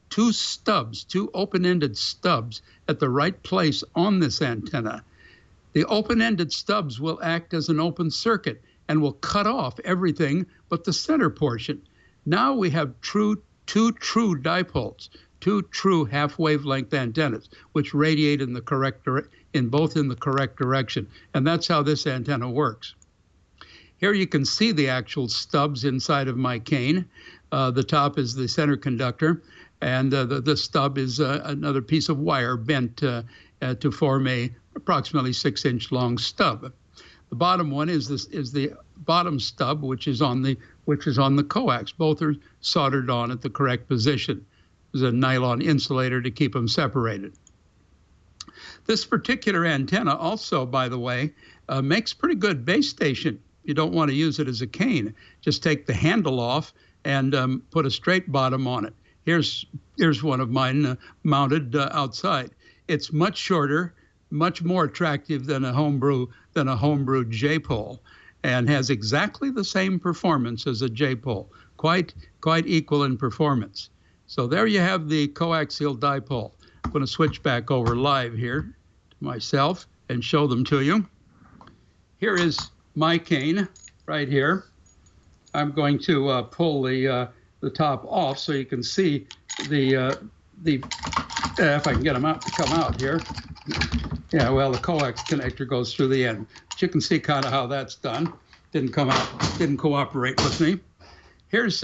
two open-ended stubs at the right place on this antenna, the open-ended stubs will act as an open circuit and will cut off everything but the center portion. Now we have two true dipoles, two true half-wavelength antennas, which radiate in the correct direction. And that's how this antenna works. Here you can see the actual stubs inside of my cane. The top is the center conductor, and the stub is another piece of wire bent to form a approximately 6-inch long stub. The bottom one is the bottom stub, which is on the coax. Both are soldered on at the correct position. There's a nylon insulator to keep them separated. This particular antenna also, by the way, makes pretty good base station. You don't want to use it as a cane. Just take the handle off and put a straight bottom on it. Here's one of mine mounted outside. It's much shorter, much more attractive than a homebrew J-pole, and has exactly the same performance as a J-pole, quite equal in performance. So there you have the coaxial dipole. I'm going to switch back over live here to myself and show them to you. Here is my cane right here. I'm going to pull the top off so you can see the if I can get them out to come out here. Yeah, well, the coax connector goes through the end. But you can see kind of how that's done. Didn't cooperate with me. Here's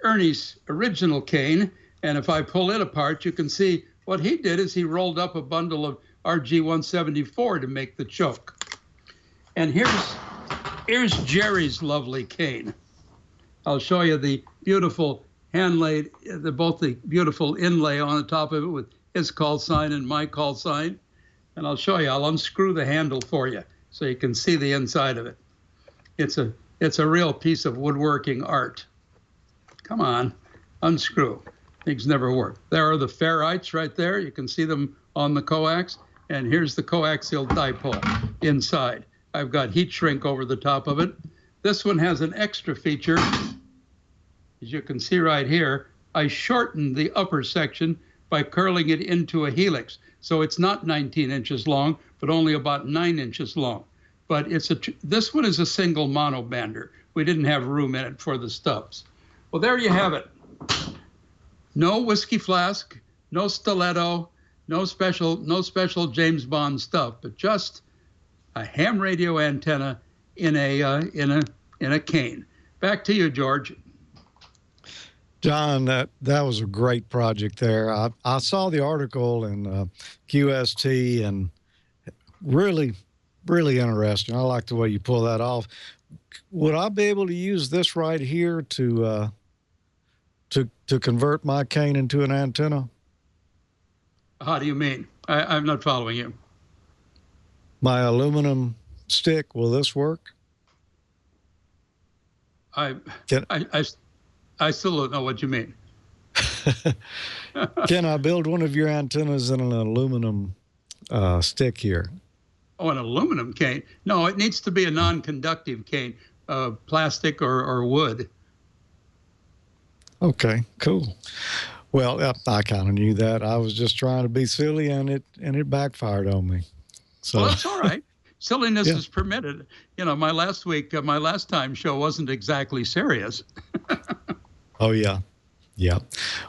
Ernie's original cane, and if I pull it apart, you can see what he did is he rolled up a bundle of RG-174 to make the choke. And here's Jerry's lovely cane. I'll show you the beautiful hand-laid, both the beautiful inlay on the top of it with his call sign and my call sign. And I'll show you, I'll unscrew the handle for you so you can see the inside of it. It's a real piece of woodworking art. Come on, unscrew. Things never work. There are the ferrites right there. You can see them on the coax. And here's the coaxial dipole inside. I've got heat shrink over the top of it. This one has an extra feature. As you can see right here, I shortened the upper section by curling it into a helix. So it's not 19 inches long, but only about 9 inches long. But this one is a single monobander. We didn't have room in it for the stubs. Well, there you have it. No whiskey flask, no stiletto, no special James Bond stuff, but just a ham radio antenna in a cane. Back to you, George. John, that was a great project there. I saw the article in QST and really, really interesting. I like the way you pull that off. Would I be able to use this right here to convert my cane into an antenna? How do you mean? I'm not following you. My aluminum stick, will this work? I still don't know what you mean. Can I build one of your antennas in an aluminum stick here? Oh, an aluminum cane? No, it needs to be a non-conductive cane, plastic or wood. Okay, cool. Well, I kind of knew that. I was just trying to be silly, and it backfired on me. So well, that's all right. Silliness is permitted. You know, my last time show wasn't exactly serious. Oh, yeah. Yeah.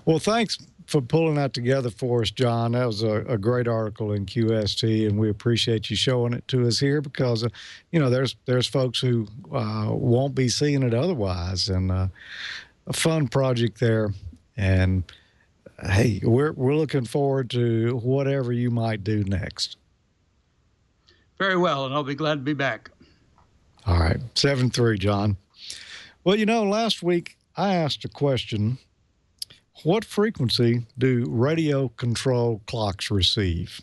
Well, thanks for pulling that together for us, John. That was a great article in QST, and we appreciate you showing it to us here because, you know, there's folks who won't be seeing it otherwise, and a fun project there. And, hey, we're looking forward to whatever you might do next. Very well, and I'll be glad to be back. All right. 7-3, John. Well, you know, last week I asked a question. What frequency do radio control clocks receive?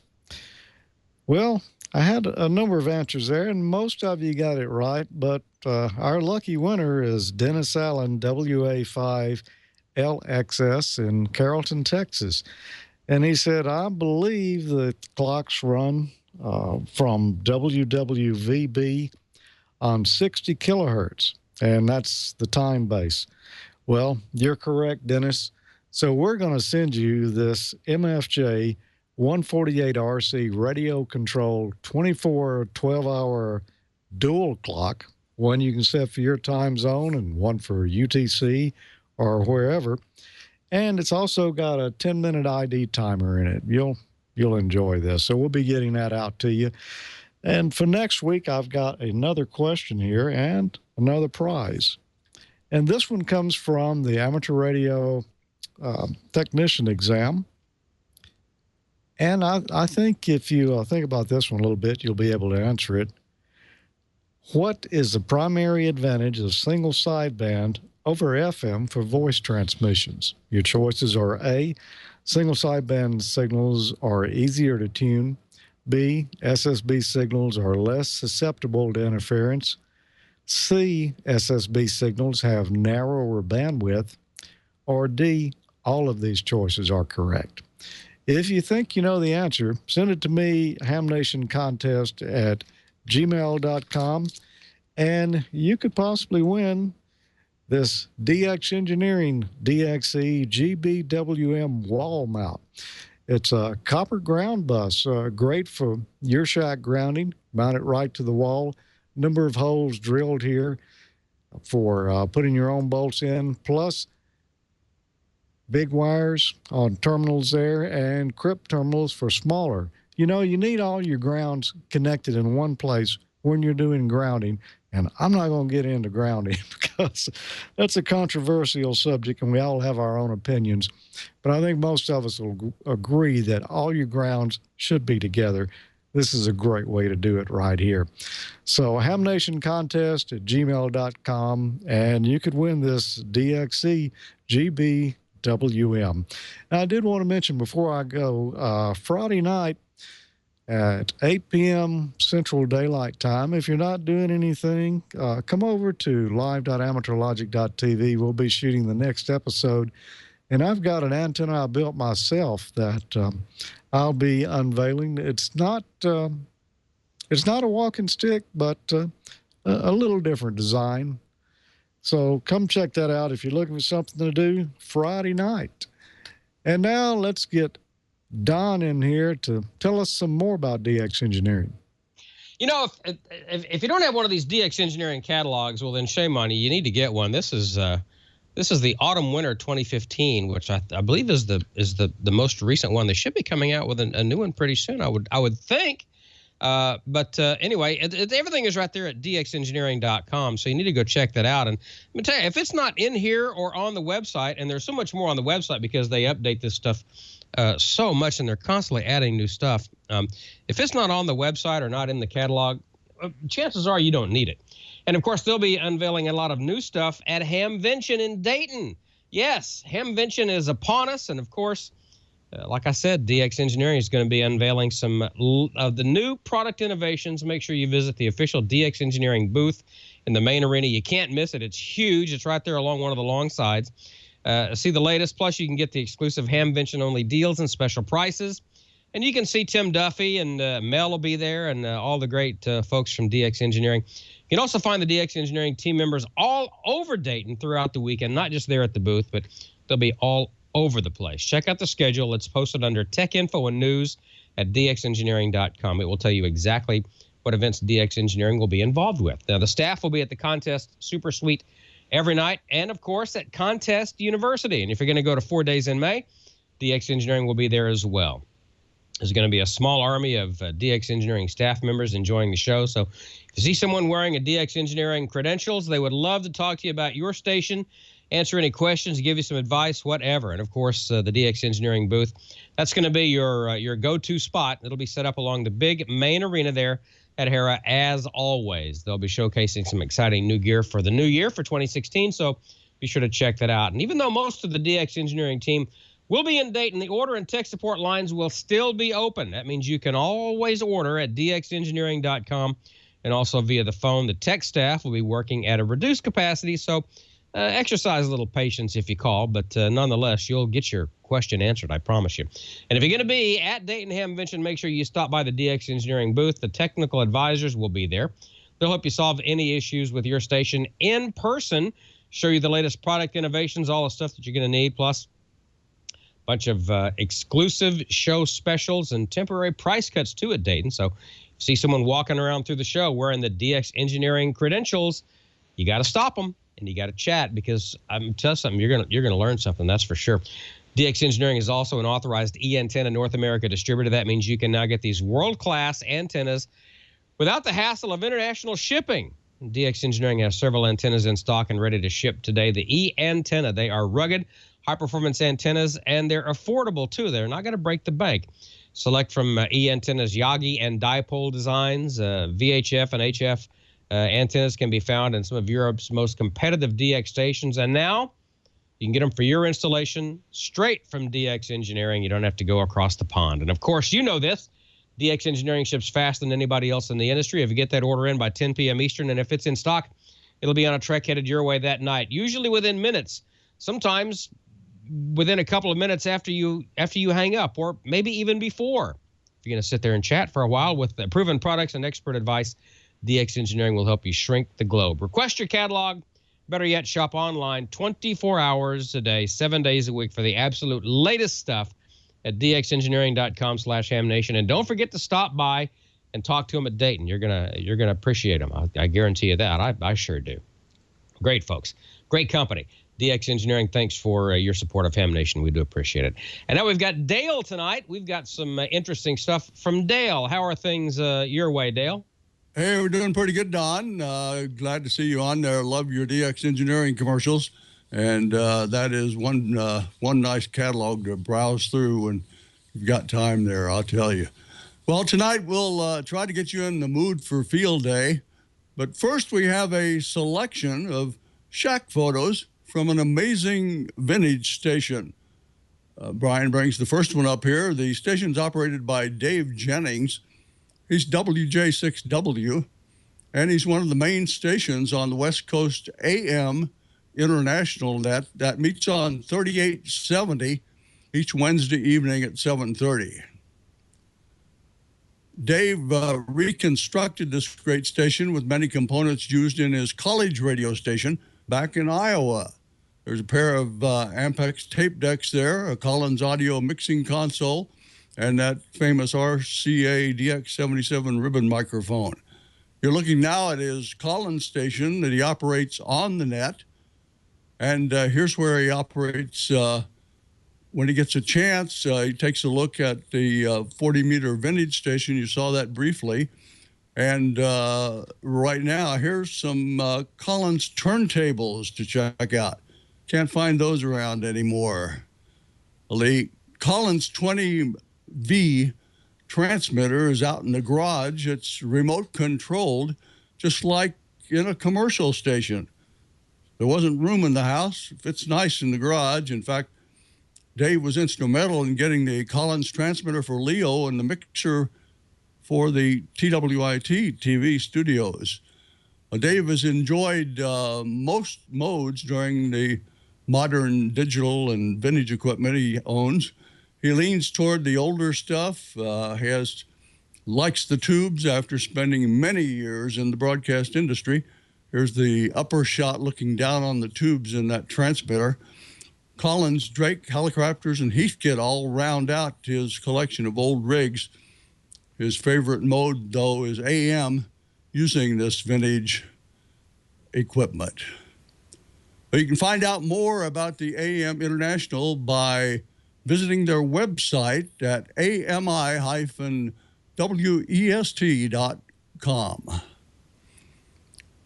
Well, I had a number of answers there, and most of you got it right, but our lucky winner is Dennis Allen, WA5LXS in Carrollton, Texas. And he said, I believe the clocks run from WWVB on 60 kilohertz, and that's the time base. Well, you're correct, Dennis. So we're going to send you this MFJ 148RC radio-controlled 24 12-hour dual clock, one you can set for your time zone and one for UTC or wherever. And it's also got a 10-minute ID timer in it. You'll enjoy this. So we'll be getting that out to you. And for next week, I've got another question here and another prize. And this one comes from the amateur radio technician exam. And I think if you think about this one a little bit, you'll be able to answer it. What is the primary advantage of single sideband over FM for voice transmissions? Your choices are A, single sideband signals are easier to tune. B, SSB signals are less susceptible to interference. C, SSB signals have narrower bandwidth. Or D, all of these choices are correct. If you think you know the answer, send it to me, hamnationcontest@gmail.com, and you could possibly win this DX Engineering DXE GBWM wall mount. It's a copper ground bus, great for your shack grounding. Mount it right to the wall. Number of holes drilled here for putting your own bolts in, plus big wires on terminals there and crypt terminals for smaller. You know, you need all your grounds connected in one place when you're doing grounding. And I'm not going to get into grounding because that's a controversial subject and we all have our own opinions. But I think most of us will agree that all your grounds should be together. This is a great way to do it right here. So hamnationcontest@gmail.com, and you could win this DXE GBWM. Now, I did want to mention before I go, Friday night at 8 p.m. Central Daylight Time, if you're not doing anything, come over to live.amateurlogic.tv. We'll be shooting the next episode. And I've got an antenna I built myself that I'll be unveiling. It's not a walking stick, but a little different design. So come check that out if you're looking for something to do Friday night. And now let's get Don in here to tell us some more about DX Engineering. You know, if you don't have one of these DX Engineering catalogs, well, then shame on you. You need to get one. This is the Autumn Winter 2015, which I believe is the most recent one. They should be coming out with a new one pretty soon, I would think. But anyway, everything is right there at dxengineering.com, so you need to go check that out. And let me tell you, if it's not in here or on the website, and there's so much more on the website because they update this stuff so much and they're constantly adding new stuff. If it's not on the website or not in the catalog, chances are you don't need it. And, of course, they'll be unveiling a lot of new stuff at Hamvention in Dayton. Yes, Hamvention is upon us. And, of course, like I said, DX Engineering is going to be unveiling some of the new product innovations. Make sure you visit the official DX Engineering booth in the main arena. You can't miss it. It's huge. It's right there along one of the long sides. See the latest. Plus, you can get the exclusive Hamvention-only deals and special prices. And you can see Tim Duffy and Mel will be there and all the great folks from DX Engineering. You can also find the DX Engineering team members all over Dayton throughout the weekend, not just there at the booth, but they'll be all over the place. Check out the schedule. It's posted under Tech Info and News at dxengineering.com. It will tell you exactly what events DX Engineering will be involved with. Now, the staff will be at the Contest Super Suite every night and, of course, at Contest University. And if you're going to go to 4 days in May, DX Engineering will be there as well. There's going to be a small army of DX Engineering staff members enjoying the show. So if you see someone wearing a DX Engineering credentials, they would love to talk to you about your station, answer any questions, give you some advice, whatever. And, of course, the DX Engineering booth, that's going to be your go-to spot. It'll be set up along the big main arena there at Hera, as always. They'll be showcasing some exciting new gear for the new year for 2016. So be sure to check that out. And even though most of the DX Engineering team will be in Dayton, the order and tech support lines will still be open. That means you can always order at dxengineering.com and also via the phone. The tech staff will be working at a reduced capacity, so exercise a little patience if you call, but nonetheless, you'll get your question answered, I promise you. And if you're going to be at Dayton Hamvention, make sure you stop by the DX Engineering booth. The technical advisors will be there. They'll help you solve any issues with your station in person, show you the latest product innovations, all the stuff that you're going to need, plus a bunch of exclusive show specials and temporary price cuts too at Dayton. So if you see someone walking around through the show wearing the DX Engineering credentials, you got to stop them and you got to chat, because I'm telling you something, you're gonna learn something, that's for sure. DX Engineering is also an authorized E-antenna North America distributor. That means you can now get these world-class antennas without the hassle of international shipping. DX Engineering has several antennas in stock and ready to ship today. The E-antenna, they are rugged, high-performance antennas, and they're affordable, too. They're not going to break the bank. Select from E-antennas, Yagi and Dipole designs, VHF and HF antennas can be found in some of Europe's most competitive DX stations. And now you can get them for your installation straight from DX Engineering. You don't have to go across the pond. And, of course, you know this. DX Engineering ships faster than anybody else in the industry. If you get that order in by 10 p.m. Eastern, and if it's in stock, it'll be on a trek headed your way that night, usually within minutes, sometimes within a couple of minutes after you hang up, or maybe even before. If you're going to sit there and chat for a while with proven products and expert advice, DX Engineering will help you shrink the globe. Request your catalog. Better yet, shop online 24 hours a day, 7 days a week for the absolute latest stuff at dxengineering.com/hamnation. And don't forget to stop by and talk to them at Dayton. You're gonna appreciate them. I guarantee you that. I sure do. Great folks. Great company. DX Engineering, thanks for your support of Ham Nation. We do appreciate it. And now we've got Dale tonight. We've got some interesting stuff from Dale. How are things your way, Dale? Hey, we're doing pretty good, Don. Glad to see you on there. Love your DX Engineering commercials. And that is one nice catalog to browse through when you've got time there, I'll tell you. Well, tonight we'll try to get you in the mood for Field Day. But first we have a selection of shack photos from an amazing vintage station. Brian brings the first one up here. The station's operated by Dave Jennings. He's WJ6W, and he's one of the main stations on the West Coast AM International net that meets on 3870 each Wednesday evening at 7:30. Dave reconstructed this great station with many components used in his college radio station back in Iowa. There's a pair of Ampex tape decks there, a Collins audio mixing console, and that famous RCA DX77 ribbon microphone. You're looking now at his Collins station that he operates on the net. And here's where he operates when he gets a chance. He takes a look at the 40-meter vintage station. You saw that briefly. And right now, here's some Collins turntables to check out. Can't find those around anymore. The Collins 20V transmitter is out in the garage. It's remote controlled, just like in a commercial station. There wasn't room in the house. It fits nice in the garage. In fact, Dave was instrumental in getting the Collins transmitter for Leo and the mixer for the TWIT TV studios. Dave has enjoyed most modes during the modern digital and vintage equipment he owns. He leans toward the older stuff. Likes the tubes after spending many years in the broadcast industry. Here's the upper shot looking down on the tubes in that transmitter. Collins, Drake, Helicopters, and Heathkit all round out his collection of old rigs. His favorite mode, though, is AM, using this vintage equipment. But you can find out more about the AM International by visiting their website at ami-west.com.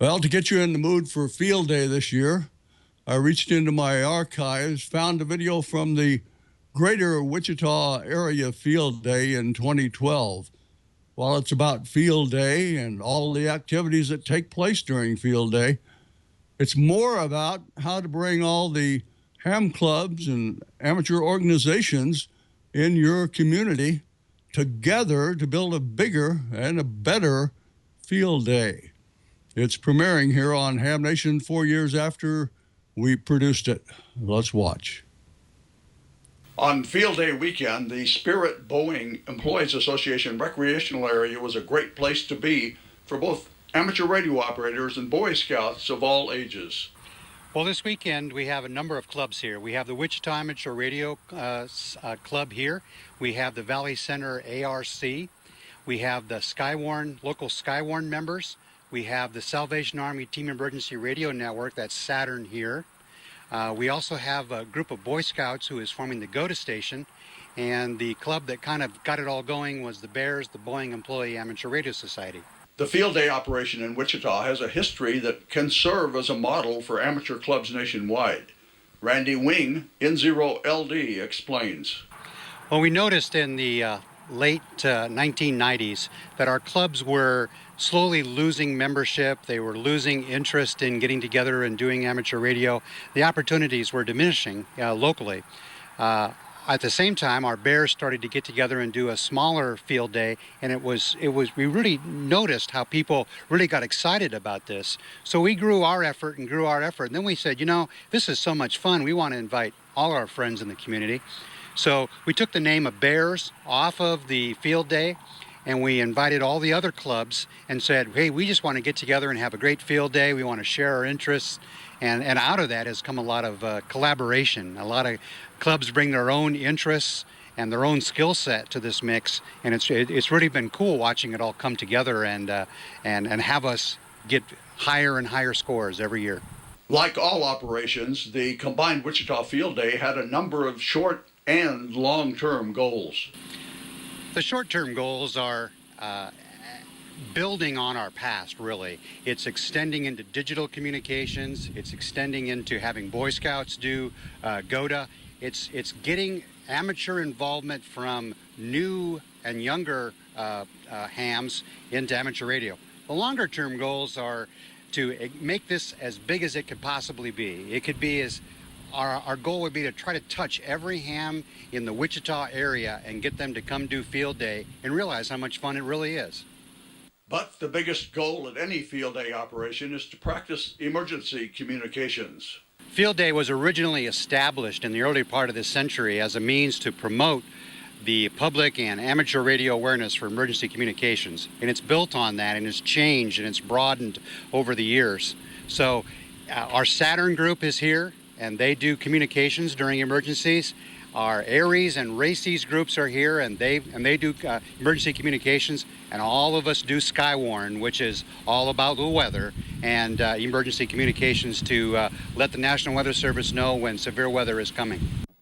Well, to get you in the mood for Field Day this year, I reached into my archives, found a video from the Greater Wichita Area Field Day in 2012. While it's about Field Day and all the activities that take place during Field Day, It's more about how to bring all the ham clubs and amateur organizations in your community together to build a bigger and a better field day. It's premiering here on Ham Nation 4 years after we produced it. Let's watch. On Field Day weekend, the Spirit Boeing Employees Association recreational area was a great place to be for both amateur radio operators and Boy Scouts of all ages. Well, this weekend we have a number of clubs here. We have the Wichita Amateur Radio Club here. We have the Valley Center ARC. We have the Skywarn, local Skywarn members. We have the Salvation Army Team Emergency Radio Network, that's Saturn here. We also have a group of Boy Scouts who is forming the GOTA station. And the club that kind of got it all going was the Bears, the Boeing Employee Amateur Radio Society. The Field Day operation in Wichita has a history that can serve as a model for amateur clubs nationwide. Randy Wing, N0LD, explains. Well, we noticed in the late 1990s that our clubs were slowly losing membership. They were losing interest in getting together and doing amateur radio. The opportunities were diminishing locally. At the same time, our Bears started to get together and do a smaller field day, and we really noticed how people really got excited about this. So we grew our effort, and then we said, this is so much fun, we want to invite all our friends in the community. So we took the name of Bears off of the field day, and we invited all the other clubs and said, hey, we just want to get together and have a great field day, we want to share our interests. And out of that has come a lot of collaboration. A lot of clubs bring their own interests and their own skill set to this mix, and it's really been cool watching it all come together and have us get higher and higher scores every year. Like all operations, the combined Wichita Field Day had a number of short and long-term goals. The short-term goals are building on our past, really. It's extending into digital communications. It's extending into having Boy Scouts do GOTA. It's getting amateur involvement from new and younger hams into amateur radio. The longer-term goals are to make this as big as it could possibly be. It could be as our goal would be to try to touch every ham in the Wichita area and get them to come do field day and realize how much fun it really is. But the biggest goal at any field day operation is to practice emergency communications. Field day was originally established in the early part of this century as a means to promote the public and amateur radio awareness for emergency communications. And it's built on that, and it's changed and it's broadened over the years. So our Saturn group is here, and they do communications during emergencies. Our Aries and Races groups are here, and they do emergency communications, and all of us do Skywarn, which is all about the weather and emergency communications to let the National Weather Service know when severe weather is coming.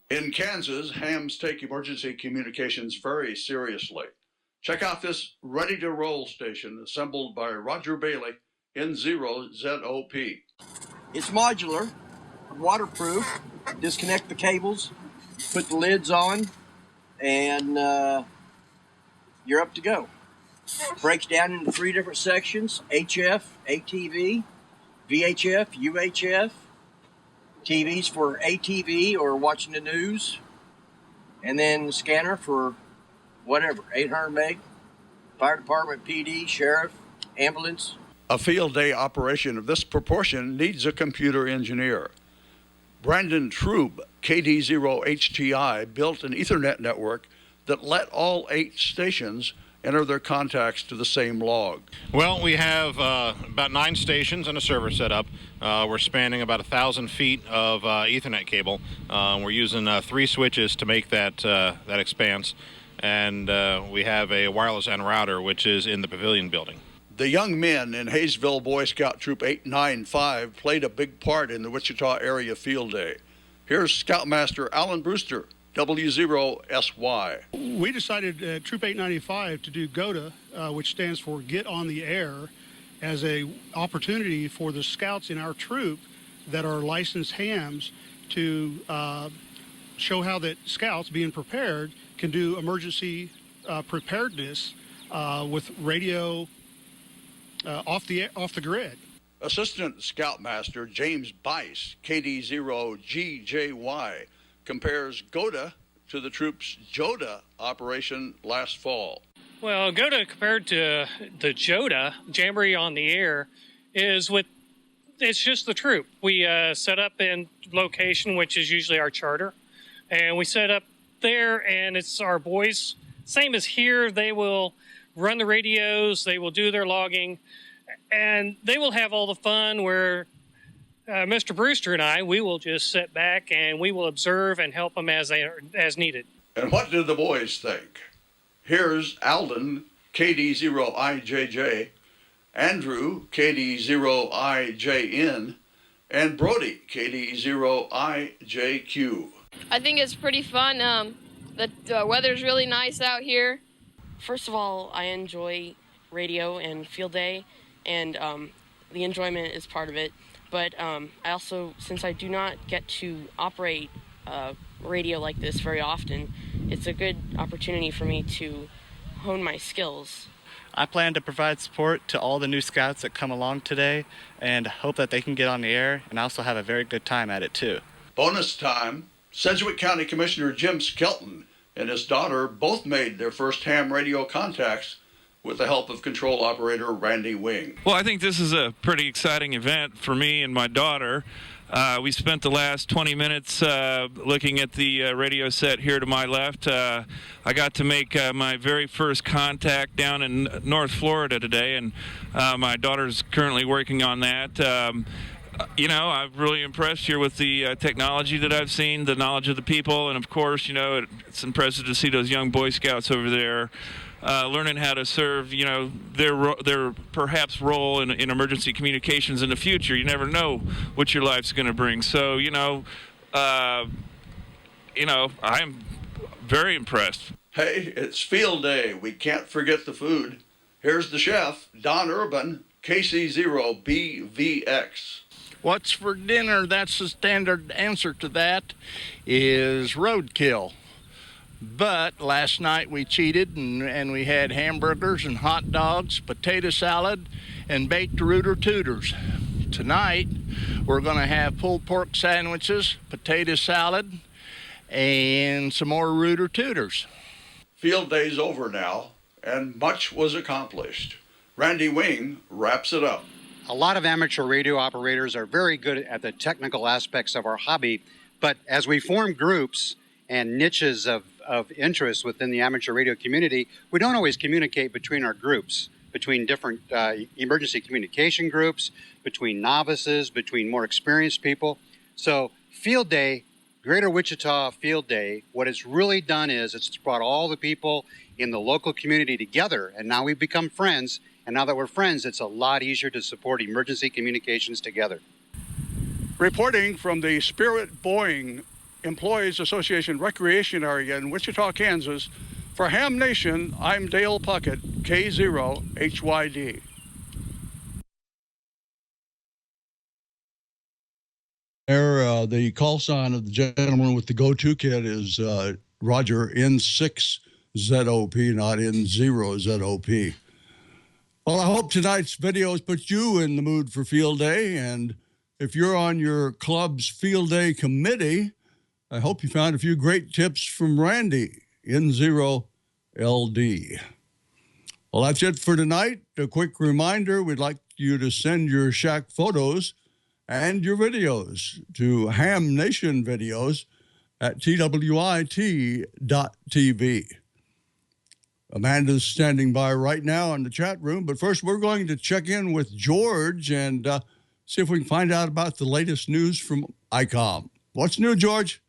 In Kansas, hams take emergency communications very seriously. Check out this ready-to-roll station assembled by Roger Bailey, N0ZOP. It's modular, waterproof. Disconnect the cables, put the lids on, and you're up to go. Breaks down into 3 different sections: HF, ATV, VHF, UHF, TVs for ATV or watching the news, and then the scanner for whatever, 800 meg, fire department, PD, sheriff, ambulance. A field day operation of this proportion needs a computer engineer. Brandon Trube, KD0HTI, built an Ethernet network that let all 8 stations enter their contacts to the same log. Well, we have about 9 stations and a server setup. We're spanning about 1,000 feet of Ethernet cable. We're using 3 switches to make that expanse, and we have a wireless N router, which is in the pavilion building. The young men in Hayesville Boy Scout Troop 895 played a big part in the Wichita area field day. Here's Scoutmaster Alan Brewster, W0SY. We decided at Troop 895 to do GOTA, which stands for Get on the Air, as a opportunity for the scouts in our troop that are licensed hams to show how that scouts, being prepared, can do emergency preparedness with radio off the grid. Assistant Scoutmaster James Bice, KD0GJY, compares GOTA to the troops' JOTA operation last fall. Well, GOTA compared to the JOTA, Jamboree on the Air, it's just the troop. We set up in location, which is usually our charter, and we set up there, and it's our boys. Same as here, they will run the radios, they will do their logging, and they will have all the fun where Mr. Brewster and I, we will just sit back and we will observe and help them as needed. And what do the boys think? Here's Alden, KD0IJJ, Andrew, KD0IJN, and Brody, KD0IJQ. I think it's pretty fun. The weather's really nice out here. First of all, I enjoy radio and field day, and the enjoyment is part of it. But I also, since I do not get to operate radio like this very often, it's a good opportunity for me to hone my skills. I plan to provide support to all the new scouts that come along today and hope that they can get on the air and also have a very good time at it too. Bonus time, Sedgwick County Commissioner Jim Skelton and his daughter both made their first ham radio contacts with the help of control operator Randy Wing. Well, I think this is a pretty exciting event for me and my daughter. We spent the last 20 minutes looking at the radio set here to my left. I got to make my very first contact down in North Florida today, and my daughter's currently working on that. I'm really impressed here with the technology that I've seen, the knowledge of the people, and of course, it's impressive to see those young Boy Scouts over there learning how to serve, their perhaps role in emergency communications in the future. You never know what your life's going to bring. So, I'm very impressed. Hey, it's field day. We can't forget the food. Here's the chef, Don Urban, KC0BVX. What's for dinner? That's the standard answer to that is roadkill. But last night we cheated and we had hamburgers and hot dogs, potato salad, and baked rooter tooters. Tonight we're going to have pulled pork sandwiches, potato salad, and some more rooter tooters. Field day's over now, and much was accomplished. Randy Wing wraps it up. A lot of amateur radio operators are very good at the technical aspects of our hobby, but as we form groups and niches of interest within the amateur radio community, we don't always communicate between our groups, between different emergency communication groups, between novices, between more experienced people. So Field Day, Greater Wichita Field Day, what it's really done is it's brought all the people in the local community together, and now we've become friends. And now that we're friends, it's a lot easier to support emergency communications together. Reporting from the Spirit Boeing Employees Association Recreation Area in Wichita, Kansas, for Ham Nation, I'm Dale Puckett, K0HYD. The call sign of the gentleman with the go-to kit is Roger N6ZOP, not N0ZOP. Well, I hope tonight's videos put you in the mood for Field Day, and if you're on your club's Field Day committee, I hope you found a few great tips from Randy, N0LD. Well, that's it for tonight. A quick reminder, we'd like you to send your shack photos and your videos to Ham Nation Videos at twit.tv. Amanda's standing by right now in the chat room, but first we're going to check in with George and see if we can find out about the latest news from ICOM. What's new, George?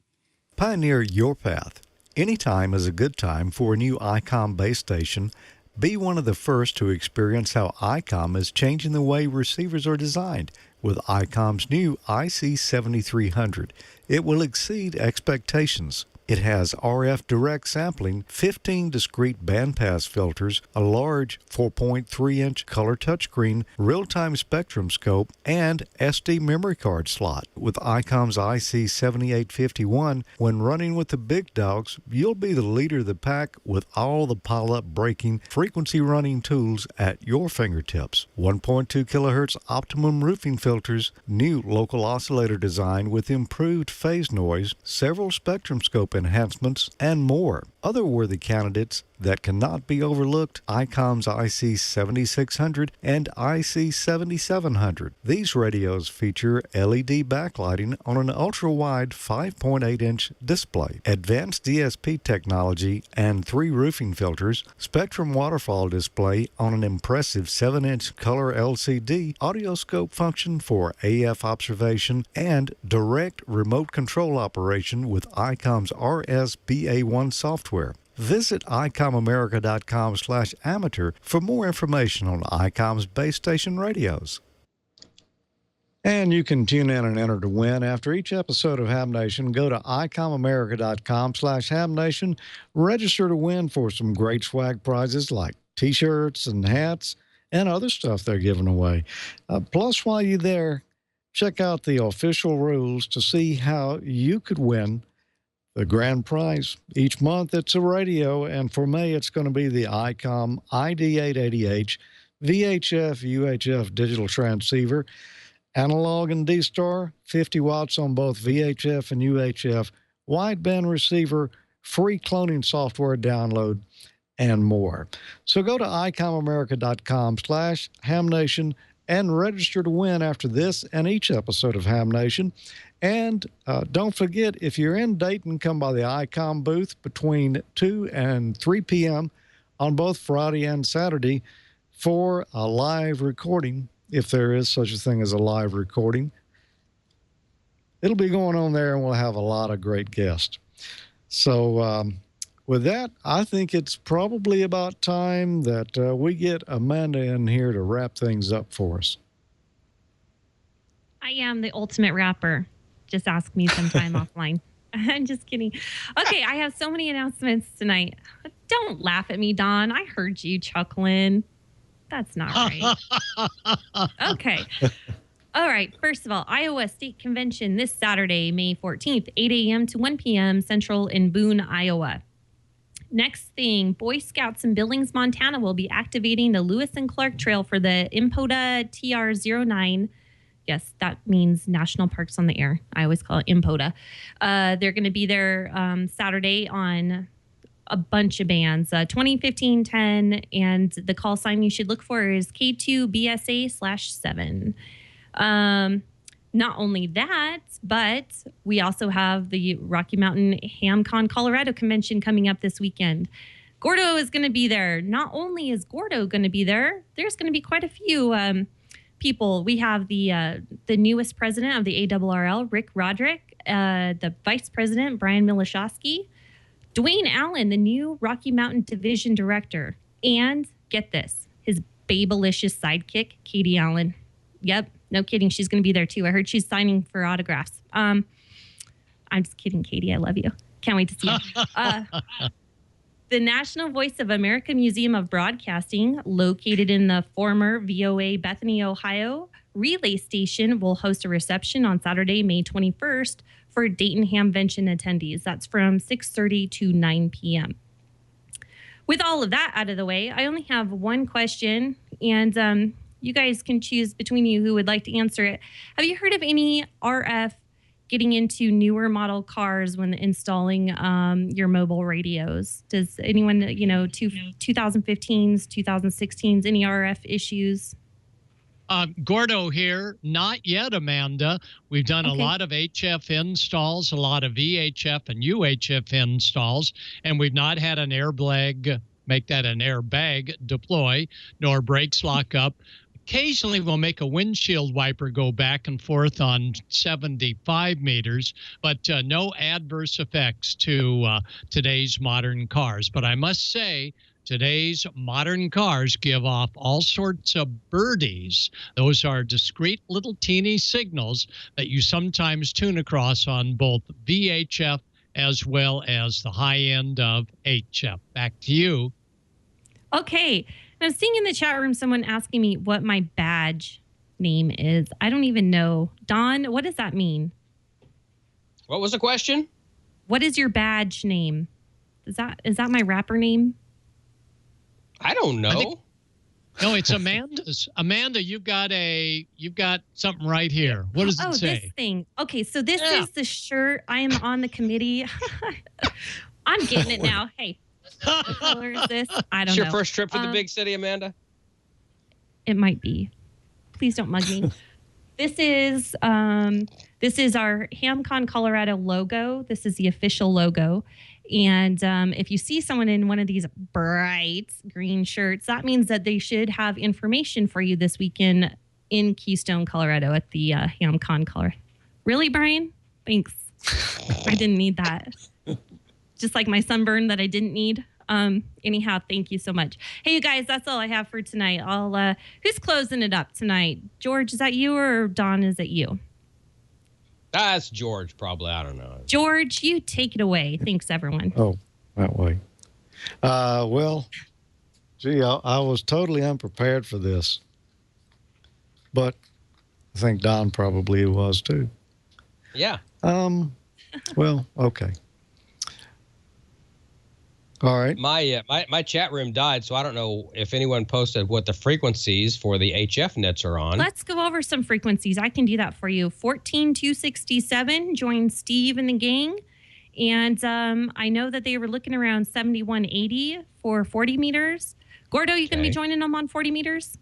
Pioneer your path. Anytime is a good time for a new ICOM base station. Be one of the first to experience how ICOM is changing the way receivers are designed with ICOM's new IC7300. It will exceed expectations. It has RF direct sampling, 15 discrete bandpass filters, a large 4.3-inch color touchscreen, real-time spectrum scope, and SD memory card slot. With ICOM's IC7851, when running with the big dogs, you'll be the leader of the pack with all the pile-up braking, frequency running tools at your fingertips. 1.2 kilohertz optimum roofing filters, new local oscillator design with improved phase noise, several spectrum scope enhancements, and more. Other worthy candidates that cannot be overlooked, ICOM's IC7600 and IC7700. These radios feature LED backlighting on an ultra-wide 5.8-inch display, advanced DSP technology and 3 roofing filters, spectrum waterfall display on an impressive 7-inch color LCD, audioscope function for AF observation, and direct remote control operation with ICOM's RSBA1 software. Visit ICOMAmerica.com/amateur for more information on ICOM's base station radios. And you can tune in and enter to win. After each episode of Ham Nation, go to ICOMAmerica.com/HamNation, register to win for some great swag prizes like T-shirts and hats and other stuff they're giving away. Plus, while you're there, check out the official rules to see how you could win the grand prize. Each month it's a radio, and for May it's going to be the ICOM ID880H VHF UHF digital transceiver, analog and D-Star, 50 watts on both VHF and UHF, wideband receiver, free cloning software download, and more. So go to ICOMAmerica.com/HamNation and register to win after this and each episode of Ham Nation. And don't forget, if you're in Dayton, come by the ICOM booth between 2 and 3 p.m. on both Friday and Saturday for a live recording, if there is such a thing as a live recording. It'll be going on there, and we'll have a lot of great guests. So with that, I think it's probably about time that we get Amanda in here to wrap things up for us. I am the ultimate rapper. Just ask me sometime offline. I'm just kidding. Okay, I have so many announcements tonight. Don't laugh at me, Don. I heard you chuckling. That's not right. Okay. All right. First of all, Iowa State Convention this Saturday, May 14th, 8 a.m. to 1 p.m. Central in Boone, Iowa. Next thing, Boy Scouts in Billings, Montana will be activating the Lewis and Clark Trail for the IMPOTA TR09. Yes, that means National Parks on the Air. I always call it IMPOTA. They're going to be there Saturday on a bunch of bands, 2015-10, and the call sign you should look for is K2BSA/7. Not only that, but we also have the Rocky Mountain HamCon Colorado Convention coming up this weekend. Gordo is going to be there. Not only is Gordo going to be there, there's going to be quite a few people. We have the newest president of the ARRL, Rick Roderick, the vice president, Brian Milishowski, Dwayne Allen, the new Rocky Mountain Division Director, and get this, his babelicious sidekick, Katie Allen. Yep, no kidding. She's going to be there too. I heard she's signing for autographs. I'm just kidding, Katie. I love you. Can't wait to see you. The National Voice of America Museum of Broadcasting, located in the former VOA Bethany, Ohio relay station, will host a reception on Saturday, May 21st for Dayton Hamvention attendees. That's from 6:30 to 9 p.m. With all of that out of the way, I only have one question, and you guys can choose between you who would like to answer it. Have you heard of any RF getting into newer model cars when installing your mobile radios? Does anyone, 2015s, 2016s, any RF issues? Gordo here. Not yet, Amanda. We've done a lot of HF installs, a lot of VHF and UHF installs, and we've not had an airbag, make that an airbag, deploy, nor brakes lock up. Occasionally, we'll make a windshield wiper go back and forth on 75 meters, but no adverse effects to today's modern cars. But I must say, today's modern cars give off all sorts of birdies. Those are discrete little teeny signals that you sometimes tune across on both VHF as well as the high end of HF. Back to you. Okay. I was seeing in the chat room someone asking me what my badge name is. I don't even know. Don, what does that mean? What was the question? What is your badge name? Is that my rapper name? I don't know. No, it's Amanda's. Amanda, you've got something right here. What does it say? This thing. Okay, so this is the shirt. I am on the committee. I'm getting it now. Hey, what color is this? I don't know. It's your first trip to the big city, Amanda? It might be. Please don't mug me. This is our HamCon Colorado logo. This is the official logo. And if you see someone in one of these bright green shirts, that means that they should have information for you this weekend in Keystone, Colorado at the HamCon Colorado. Really, Brian? Thanks. I didn't need that. Just like my sunburn that I didn't need. Anyhow, thank you so much. Hey, you guys, that's all I have for tonight. Who's closing it up tonight? George, is that you, or Don, is it you? That's George, probably. I don't know. George, you take it away. Thanks, everyone. Oh, that way. Well, gee, I was totally unprepared for this. But I think Don probably was too. Yeah. Well, okay. All right. My chat room died, so I don't know if anyone posted what the frequencies for the HF nets are on. Let's go over some frequencies. I can do that for you. 14267, join Steve and the gang. And I know that they were looking around 7180 for 40 meters. Gordo, you going to be joining them on 40 meters?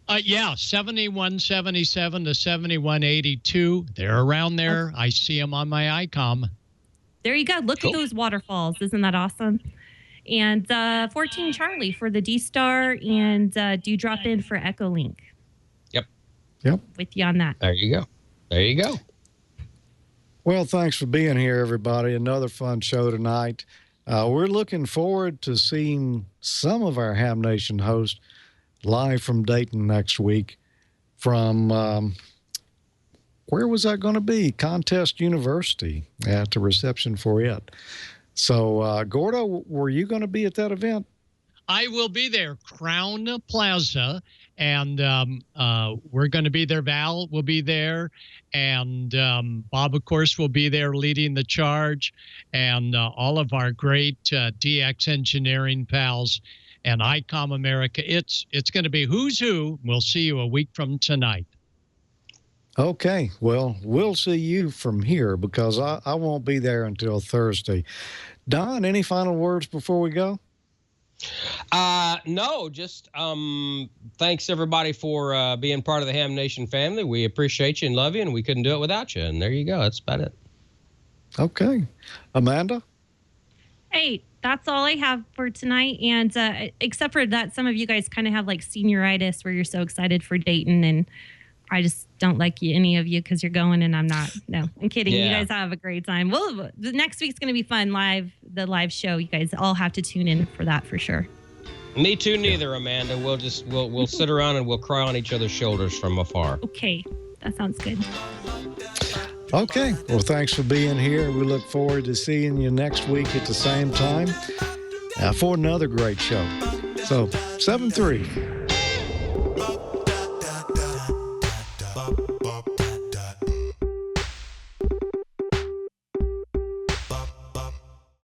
Yeah, 7177 to 7182. They're around there. Okay. I see them on my ICOM. There you go. Look at those waterfalls. Isn't that awesome? And 14 Charlie for the D-Star, and do drop in for Echo Link. Yep. With you on that. There you go. Well, thanks for being here, everybody. Another fun show tonight. We're looking forward to seeing some of our Ham Nation hosts live from Dayton next week from... where was that going to be? Contest University at the reception for it. So, Gordo, were you going to be at that event? I will be there, Crown Plaza, and we're going to be there. Val will be there, and Bob, of course, will be there leading the charge, and all of our great DX engineering pals and ICOM America. It's going to be who's who. We'll see you a week from tonight. Okay, well, we'll see you from here because I won't be there until Thursday. Don, any final words before we go? No, just thanks everybody for being part of the Ham Nation family. We appreciate you and love you, and we couldn't do it without you. And there you go. That's about it. Okay. Amanda? Hey, that's all I have for tonight. And except for that, some of you guys kind of have like senioritis where you're so excited for Dayton, and I just don't like any of you because you're going and I'm not. No, I'm kidding. Yeah. You guys have a great time. Well, the next week's going to be fun. The live show. You guys all have to tune in for that for sure. Me too, neither, Amanda. We'll sit around and we'll cry on each other's shoulders from afar. Okay, that sounds good. Okay, well, thanks for being here. We look forward to seeing you next week at the same time for another great show. So, 7-3.